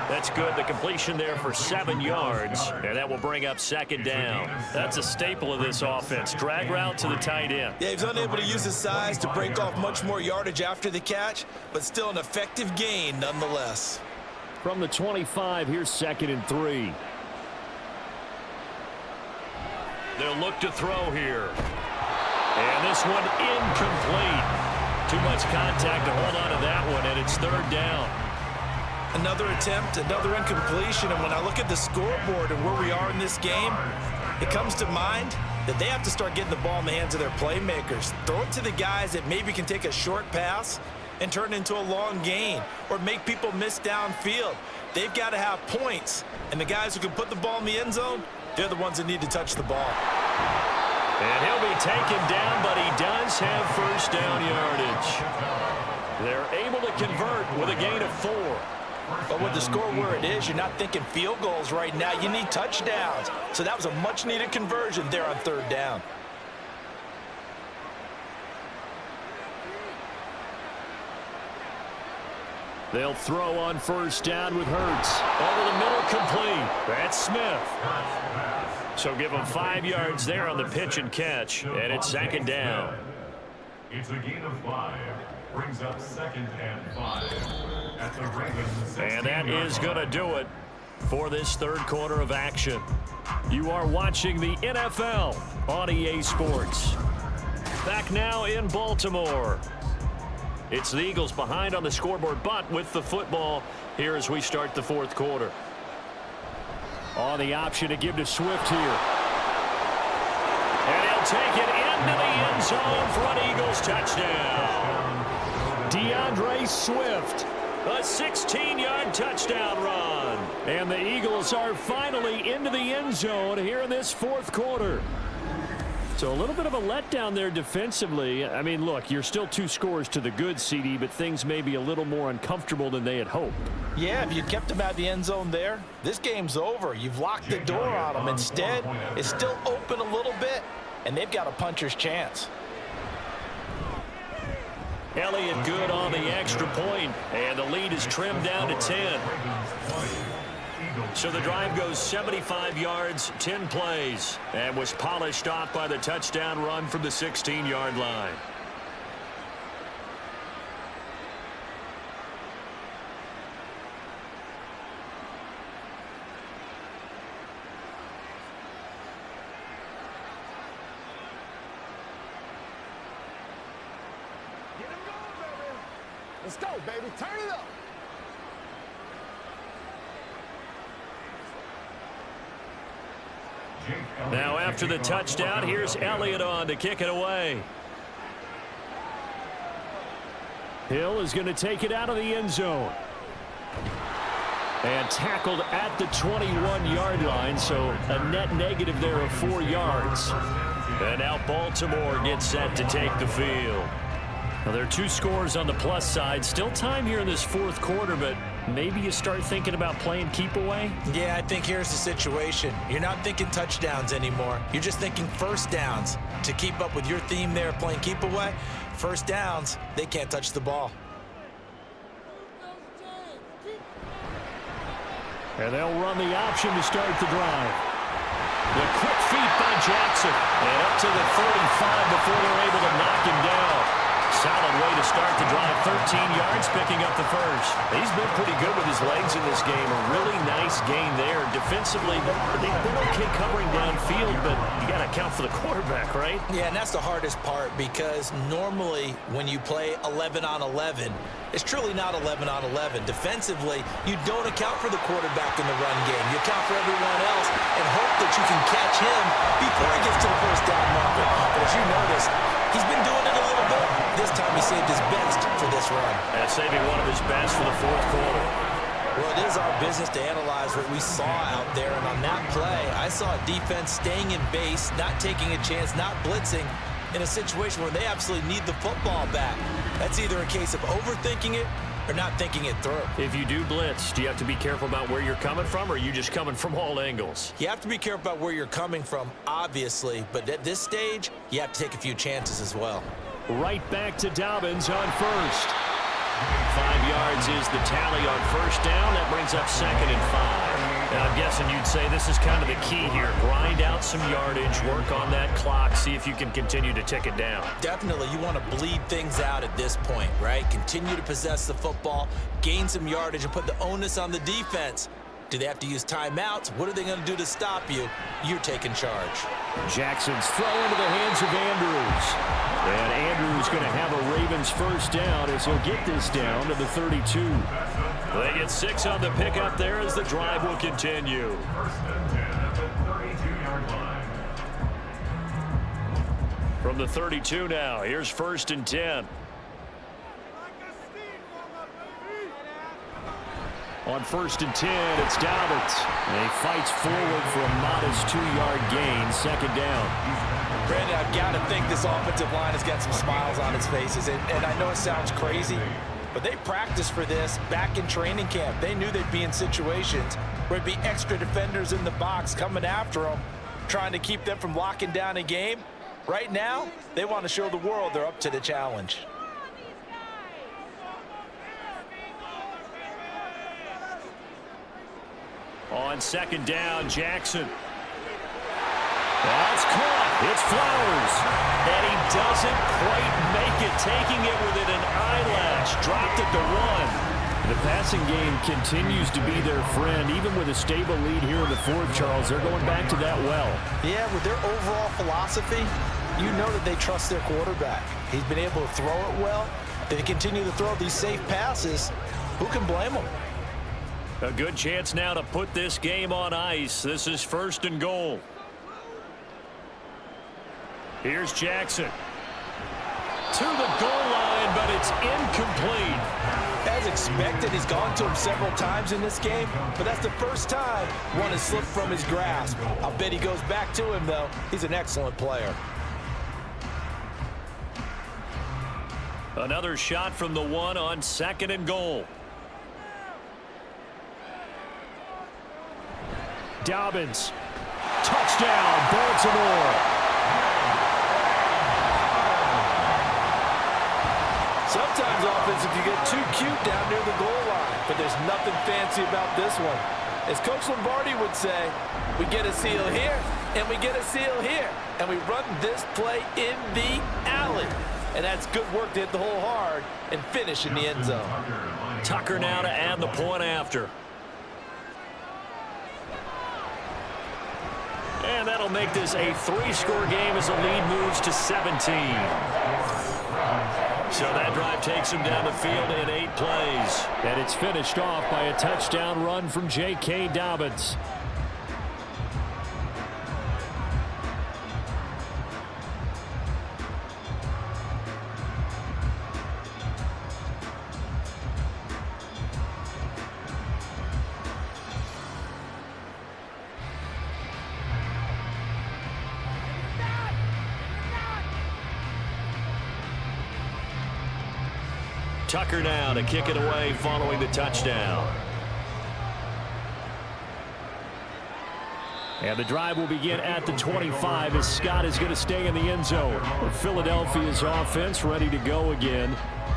That's good. The completion there for 7 yards, and that will bring up 2nd down. That's a staple of this offense. Drag route to the tight end. Yeah, he's unable to use his size to break off much more yardage after the catch, but still an effective gain nonetheless. From the 25, here's 2nd and 3. They'll look to throw here. And this one incomplete. Too much contact to hold on to that one, and it's third down. Another attempt, another incompletion, and when I look at the scoreboard and where we are in this game, it comes to mind that they have to start getting the ball in the hands of their playmakers. Throw it to the guys that maybe can take a short pass and turn it into a long gain or make people miss downfield. They've got to have points, and the guys who can put the ball in the end zone, they're the ones that need to touch the ball. And he'll be taken down, but he does have first down yardage. They're able to convert with a gain of 4. But with the score where it is, you're not thinking field goals right now. You need touchdowns. So that was a much-needed conversion there on third down. They'll throw on first down with Hurts. Over the middle, complete. That's Smith. So give him 5 yards there on the pitch and catch, and it's second down. It's a gain of 5. Brings up 2nd and 5 at the Ravens. And that is going to do it for this third quarter of action. You are watching the NFL on EA Sports. Back now in Baltimore. It's the Eagles behind on the scoreboard, but with the football here as we start the fourth quarter. On the option to give to Swift here. And he'll take it into the end zone for an Eagles touchdown. DeAndre Swift, a 16-yard touchdown run. And the Eagles are finally into the end zone here in this fourth quarter. So a little bit of a letdown there defensively. I mean, look, you're still 2 scores to the good, CD, but things may be a little more uncomfortable than they had hoped. Yeah, if you kept them out the end zone there, this game's over. You've locked the door on them. Instead, it's still open a little bit, and they've got a puncher's chance. Elliott good on the extra point, and the lead is trimmed down to 10. So the drive goes 75 yards, 10 plays, and was polished off by the touchdown run from the 16-yard line. Get him going, baby. Let's go, baby. Turn it up. Now after the touchdown, here's Elliott on to kick it away. Hill is going to take it out of the end zone. And tackled at the 21-yard line, so a net negative there of 4 yards. And now Baltimore gets set to take the field. Now there are 2 scores on the plus side. Still time here in this fourth quarter, but maybe you start thinking about playing keep away? Yeah, I think here's the situation. You're not thinking touchdowns anymore. You're just thinking first downs. To keep up with your theme there, playing keep away, first downs, they can't touch the ball. And they'll run the option to start the drive. The quick feet by Jackson. And up to the 35 before they're able to knock him down. Solid way to start the drive. 13 yards, picking up the first. He's been pretty good with his legs in this game. A really nice gain there. Defensively, they've been okay covering downfield, but you got to account for the quarterback, right? Yeah, and that's the hardest part because normally when you play 11 on 11, it's truly not 11 on 11. Defensively, you don't account for the quarterback in the run game. You account for everyone else and hope that you can catch him before he gets to the first down marker. But as you notice, he's been doing it a little bit. This time he saved his best for this run. And saving one of his best for the fourth quarter. Well, it is our business to analyze what we saw out there. And on that play, I saw a defense staying in base, not taking a chance, not blitzing in a situation where they absolutely need the football back. That's either a case of overthinking it or not thinking it through. If you do blitz, do you have to be careful about where you're coming from, or are you just coming from all angles? You have to be careful about where you're coming from, obviously. But at this stage, you have to take a few chances as well. Right back to Dobbins on first. 5 yards is the tally on first down. That brings up 2nd and 5. And I'm guessing you'd say this is kind of the key here. Grind out some yardage, work on that clock, see if you can continue to tick it down. Definitely. You want to bleed things out at this point, right? Continue to possess the football, gain some yardage, and put the onus on the defense Do they have to use timeouts? What are they going to do to stop you? You're taking charge. Jackson's throw into the hands of Andrews. And Andrews going to have a Ravens first down as he'll get this down to the 32. They get 6 on the pickup there as the drive will continue. First and 10 at the 32-yard line. From the 32 now, here's 1st and 10. On 1st and 10, it's Dobbins. And he fights forward for a modest 2-yard gain, 2nd down. Brandon, I've got to think this offensive line has got some smiles on its faces. And I know it sounds crazy, but they practiced for this back in training camp. They knew they'd be in situations where there'd be extra defenders in the box coming after them, trying to keep them from locking down a game. Right now, they want to show the world they're up to the challenge. On 2nd down, Jackson. That's caught. It's Flowers. And he doesn't quite make it, taking it within an eyelash. Dropped at the 1. The passing game continues to be their friend. Even with a stable lead here in the 4th, Charles, they're going back to that well. Yeah, with their overall philosophy, you know that they trust their quarterback. He's been able to throw it well. They continue to throw these safe passes. Who can blame them? A good chance now to put this game on ice. This is 1st and goal. Here's Jackson. To the goal line, but it's incomplete. As expected, he's gone to him several times in this game, but that's the first time one has slipped from his grasp. I'll bet he goes back to him, though. He's an excellent player. Another shot from the 1 on 2nd and goal. Dobbins. Touchdown, Baltimore. Sometimes offense, if you get too cute down near the goal line, but there's nothing fancy about this one. As Coach Lombardi would say, we get a seal here, and we get a seal here, and we run this play in the alley. And that's good work to hit the hole hard and finish in the end zone. Tucker now to add the point after. And that'll make this a 3-score game as the lead moves to 17. So that drive takes him down the field in 8 plays. And it's finished off by a touchdown run from J.K. Dobbins. Tucker now to kick it away following the touchdown. And the drive will begin at the 25 as Scott is going to stay in the end zone. Philadelphia's offense ready to go again.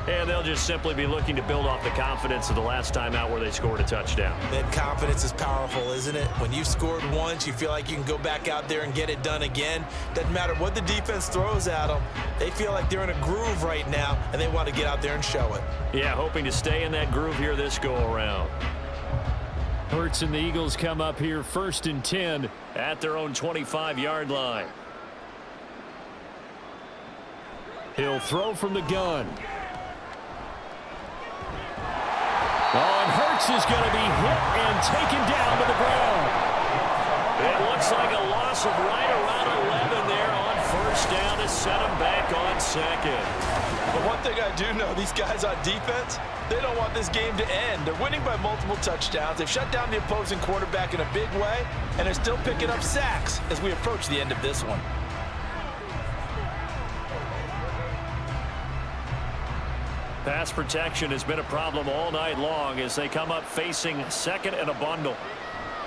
And they'll just simply be looking to build off the confidence of the last time out where they scored a touchdown. That confidence is powerful, isn't it? When you've scored once, you feel like you can go back out there and get it done again. Doesn't matter what the defense throws at them. They feel like they're in a groove right now, and they want to get out there and show it. Yeah, hoping to stay in that groove here this go-around. Hurts and the Eagles come up here 1st and 10 at their own 25-yard line. He'll throw from the gun. Oh, and Hurts is going to be hit and taken down to the ground. It looks like a loss of right around 11 there on 1st down to set him back on 2nd. But one thing I do know, these guys on defense, they don't want this game to end. They're winning by multiple touchdowns. They've shut down the opposing quarterback in a big way, and they're still picking up sacks as we approach the end of this one. Pass protection has been a problem all night long as they come up facing 2nd and a bundle.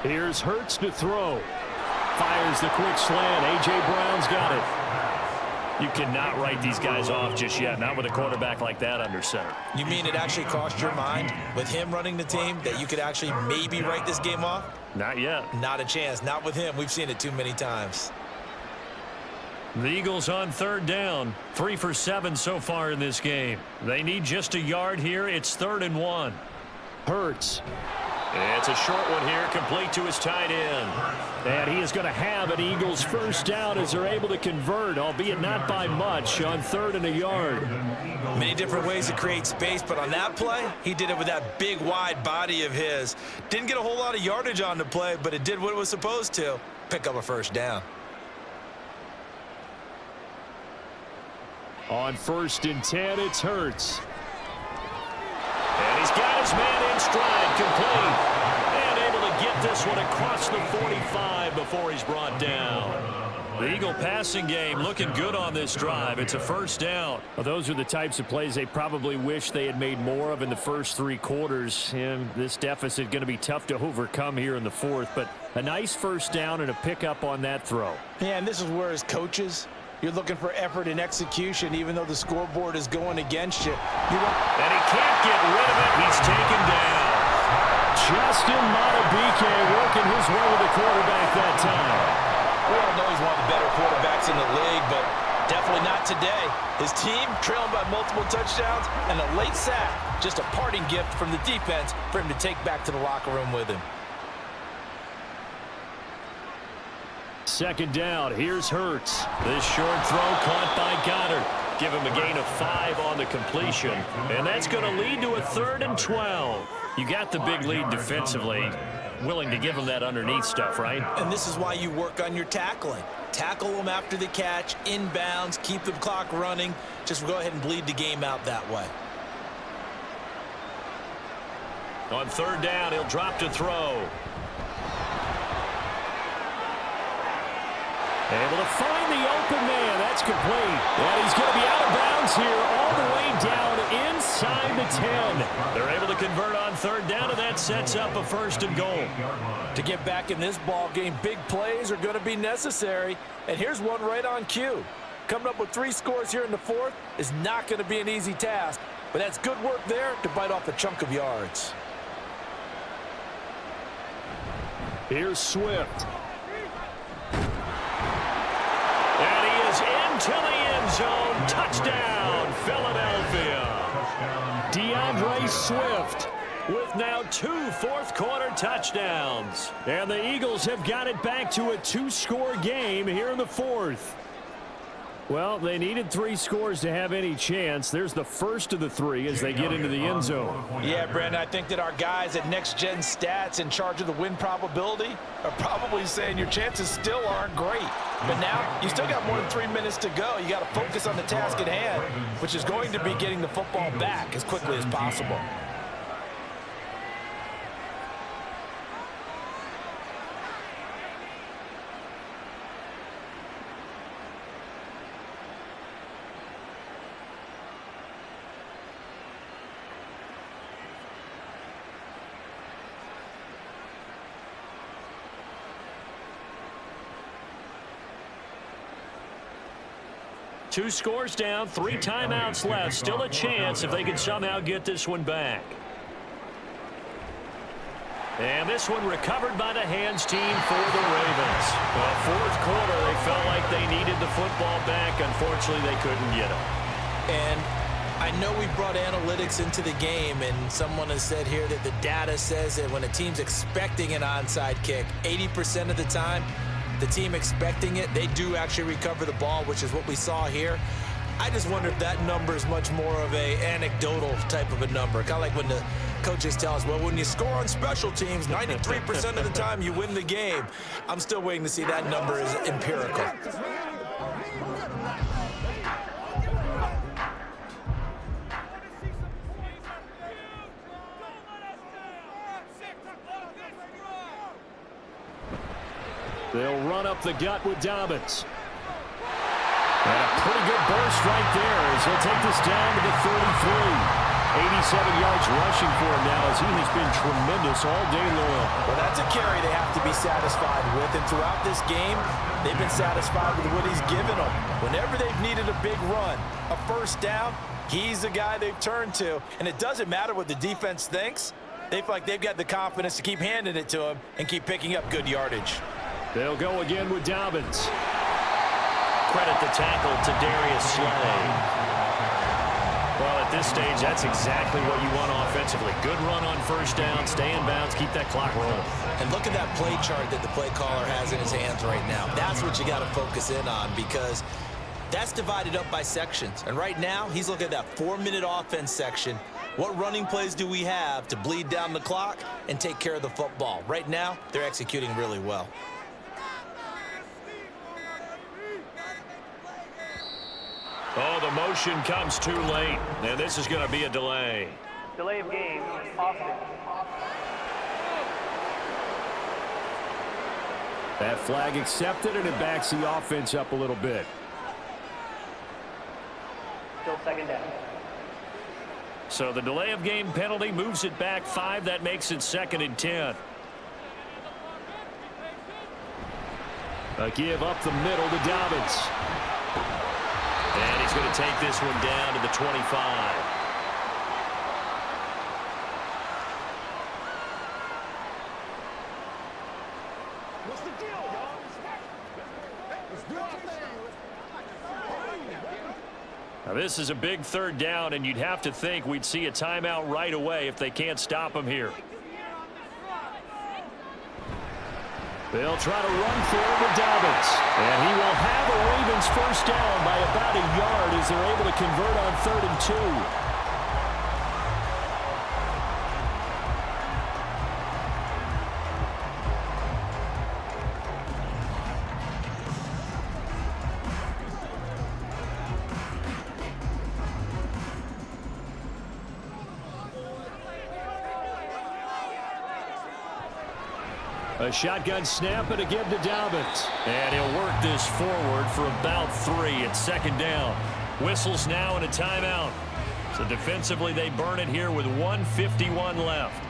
Here's Hurts to throw. Fires the quick slant. A.J. Brown's got it. You cannot write these guys off just yet, not with a quarterback like that under center. You mean it actually crossed your mind with him running the team that you could actually maybe write this game off? Not yet. Not a chance. Not with him. We've seen it too many times. The Eagles on 3rd down. 3 for 7 so far in this game. They need just a yard here. It's 3rd and 1. Hurts. It's a short one here, complete to his tight end. And he is going to have an Eagles first down as they're able to convert, albeit not by much, on 3rd and a yard. Many different ways to create space, but on that play, he did it with that big, wide body of his. Didn't get a whole lot of yardage on the play, but it did what it was supposed to. Pick up a first down. On 1st and 10, it's Hurts. And he's got his man in stride, complete. And able to get this one across the 45 before he's brought down. The Eagle passing game looking good on this drive. It's a first down. Well, those are the types of plays they probably wish they had made more of in the first 3 quarters. And this deficit going to be tough to overcome here in the 4th. But a nice first down and a pickup on that throw. Yeah, and this is where as coaches, you're looking for effort and execution, even though the scoreboard is going against you. And he can't get rid of it. He's taken down. Justin Madubuike working his way with the quarterback that time. We all know he's one of the better quarterbacks in the league, but definitely not today. His team trailing by multiple touchdowns and a late sack. Just a parting gift from the defense for him to take back to the locker room with him. 2nd down. Here's Hurts. This short throw caught by Goddard. Give him a gain of 5 on the completion. And that's going to lead to a 3rd and 12. You got the big lead defensively. Willing to give him that underneath stuff, right? And this is why you work on your tackling. Tackle them after the catch, inbounds, keep the clock running. Just go ahead and bleed the game out that way. On 3rd down, he'll drop to throw. Able to find the open man. That's complete. And he's going to be out of bounds here all the way down inside the 10. They're able to convert on 3rd down, and that sets up a 1st and goal. To get back in this ball game, big plays are going to be necessary. And here's one right on cue. Coming up with 3 scores here in the 4th is not going to be an easy task. But that's good work there to bite off a chunk of yards. Here's Swift. And he is into the end zone. Touchdown, Philadelphia. DeAndre Swift with now 2 fourth-quarter touchdowns. And the Eagles have got it back to a 2-score game here in the 4th. Well, they needed 3 scores to have any chance. There's the first of the 3 as they get into the end zone. Yeah, Brandon, I think that our guys at Next Gen Stats in charge of the win probability are probably saying your chances still aren't great. But now you still got more than 3 minutes to go. You got to focus on the task at hand, which is going to be getting the football back as quickly as possible. Two scores down, 3 timeouts left. Still a chance if they can somehow get this one back. And this one recovered by the hands team for the Ravens. Well, 4th quarter, they felt like they needed the football back. Unfortunately, they couldn't get it. And I know we brought analytics into the game, and someone has said here that the data says that when a team's expecting an onside kick, 80% of the time, the team expecting it, they do actually recover the ball, which is what we saw here. I just wonder if that number is much more of a anecdotal type of a number. Kind of like when the coaches tell us, well, when you score on special teams, 93% of the time you win the game. I'm still waiting to see that number is empirical. They'll run up the gut with Dobbins. And a pretty good burst right there as he'll take this down to the 33. 87 yards rushing for him now as he has been tremendous all day long. Well, that's a carry they have to be satisfied with. And throughout this game, they've been satisfied with what he's given them. Whenever they've needed a big run, a first down, he's the guy they've turned to. And it doesn't matter what the defense thinks. They feel like they've got the confidence to keep handing it to him and keep picking up good yardage. They'll go again with Dobbins. Credit the tackle to Darius Slay. Well, at this stage, that's exactly what you want offensively. Good run on first down, stay in bounds, keep that clock rolling. And look at that play chart that the play caller has in his hands right now. That's what you got to focus in on, because that's divided up by sections. And right now, he's looking at that 4-minute offense section. What running plays do we have to bleed down the clock and take care of the football? Right now, they're executing really well. Oh, the motion comes too late, and this is going to be a delay. Delay of game, offense. That flag accepted, and it backs the offense up a little bit. Still second down. So the delay of game penalty moves it back 5. That makes it 2nd and 10. A give up the middle to Dobbins. And he's going to take this one down to the 25. What's the deal, y'all? Let's do our thing. Now this is a big 3rd down, and you'd have to think we'd see a timeout right away if they can't stop him here. They'll try to run for it with Dobbins. And he will have the Ravens first down by about a yard as they're able to convert on 3rd and 2. A shotgun snap and a give to Dobbins. And he'll work this forward for about 3 at 2nd down. Whistles now and a timeout. So defensively, they burn it here with 1:51 left.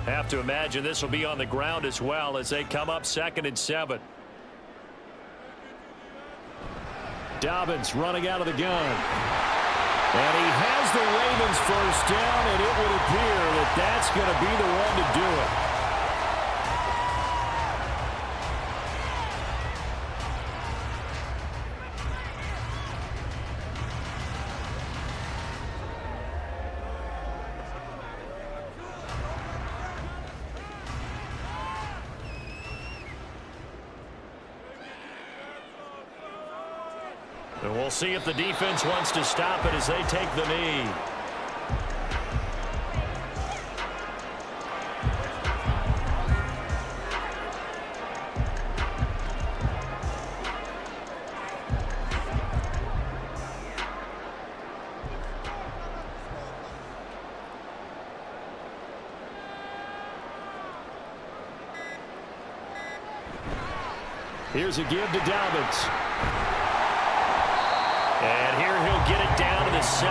Have to imagine this will be on the ground as well as they come up 2nd and 7. Dobbins running out of the gun. And he has the Ravens first down, and it would appear that that's going to be the one to do it. And we'll see if the defense wants to stop it as they take the knee. Here's a give to Dobbins. And here he'll get it down to the 7.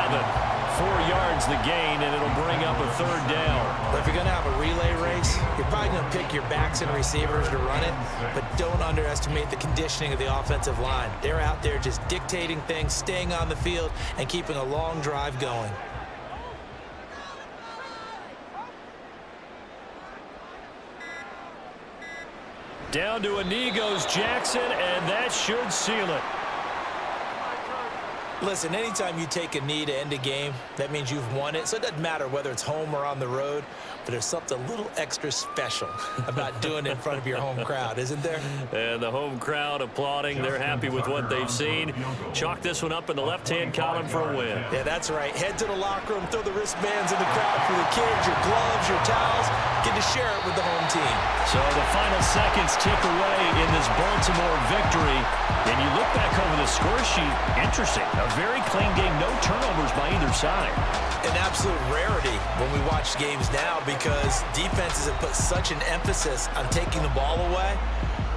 4 yards the gain, and it'll bring up a 3rd down. But if you're going to have a relay race, you're probably going to pick your backs and receivers to run it, but don't underestimate the conditioning of the offensive line. They're out there just dictating things, staying on the field, and keeping a long drive going. Down to a knee goes Jackson, and that should seal it. Listen, anytime you take a knee to end a game, that means you've won it. So it doesn't matter whether it's home or on the road, but there's something a little extra special about doing it in front of your home crowd, isn't there? And the home crowd applauding. They're happy with what they've seen. Chalk this one up in the left-hand column for a win. Yeah, that's right. Head to the locker room, throw the wristbands in the crowd for the kids, your gloves, your towels. Get to share it with the home team. So the final seconds tick away in this Baltimore victory. And you look back over the score sheet, interesting. A very clean game, no turnovers by either side. An absolute rarity when we watch games now because defenses have put such an emphasis on taking the ball away.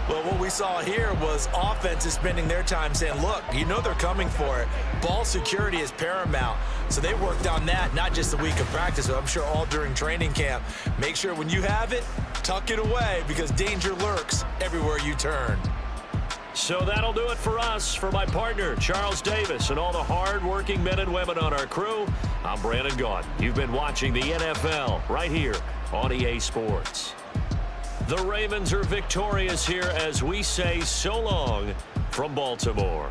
Well, what we saw here was offenses spending their time saying, look, you know they're coming for it. Ball security is paramount. So they worked on that, not just the week of practice, but I'm sure all during training camp. Make sure when you have it, tuck it away because danger lurks everywhere you turn. So that'll do it for us. For my partner, Charles Davis, and all the hard-working men and women on our crew, I'm Brandon Gaudin. You've been watching the NFL right here on EA Sports. The Ravens are victorious here as we say so long from Baltimore.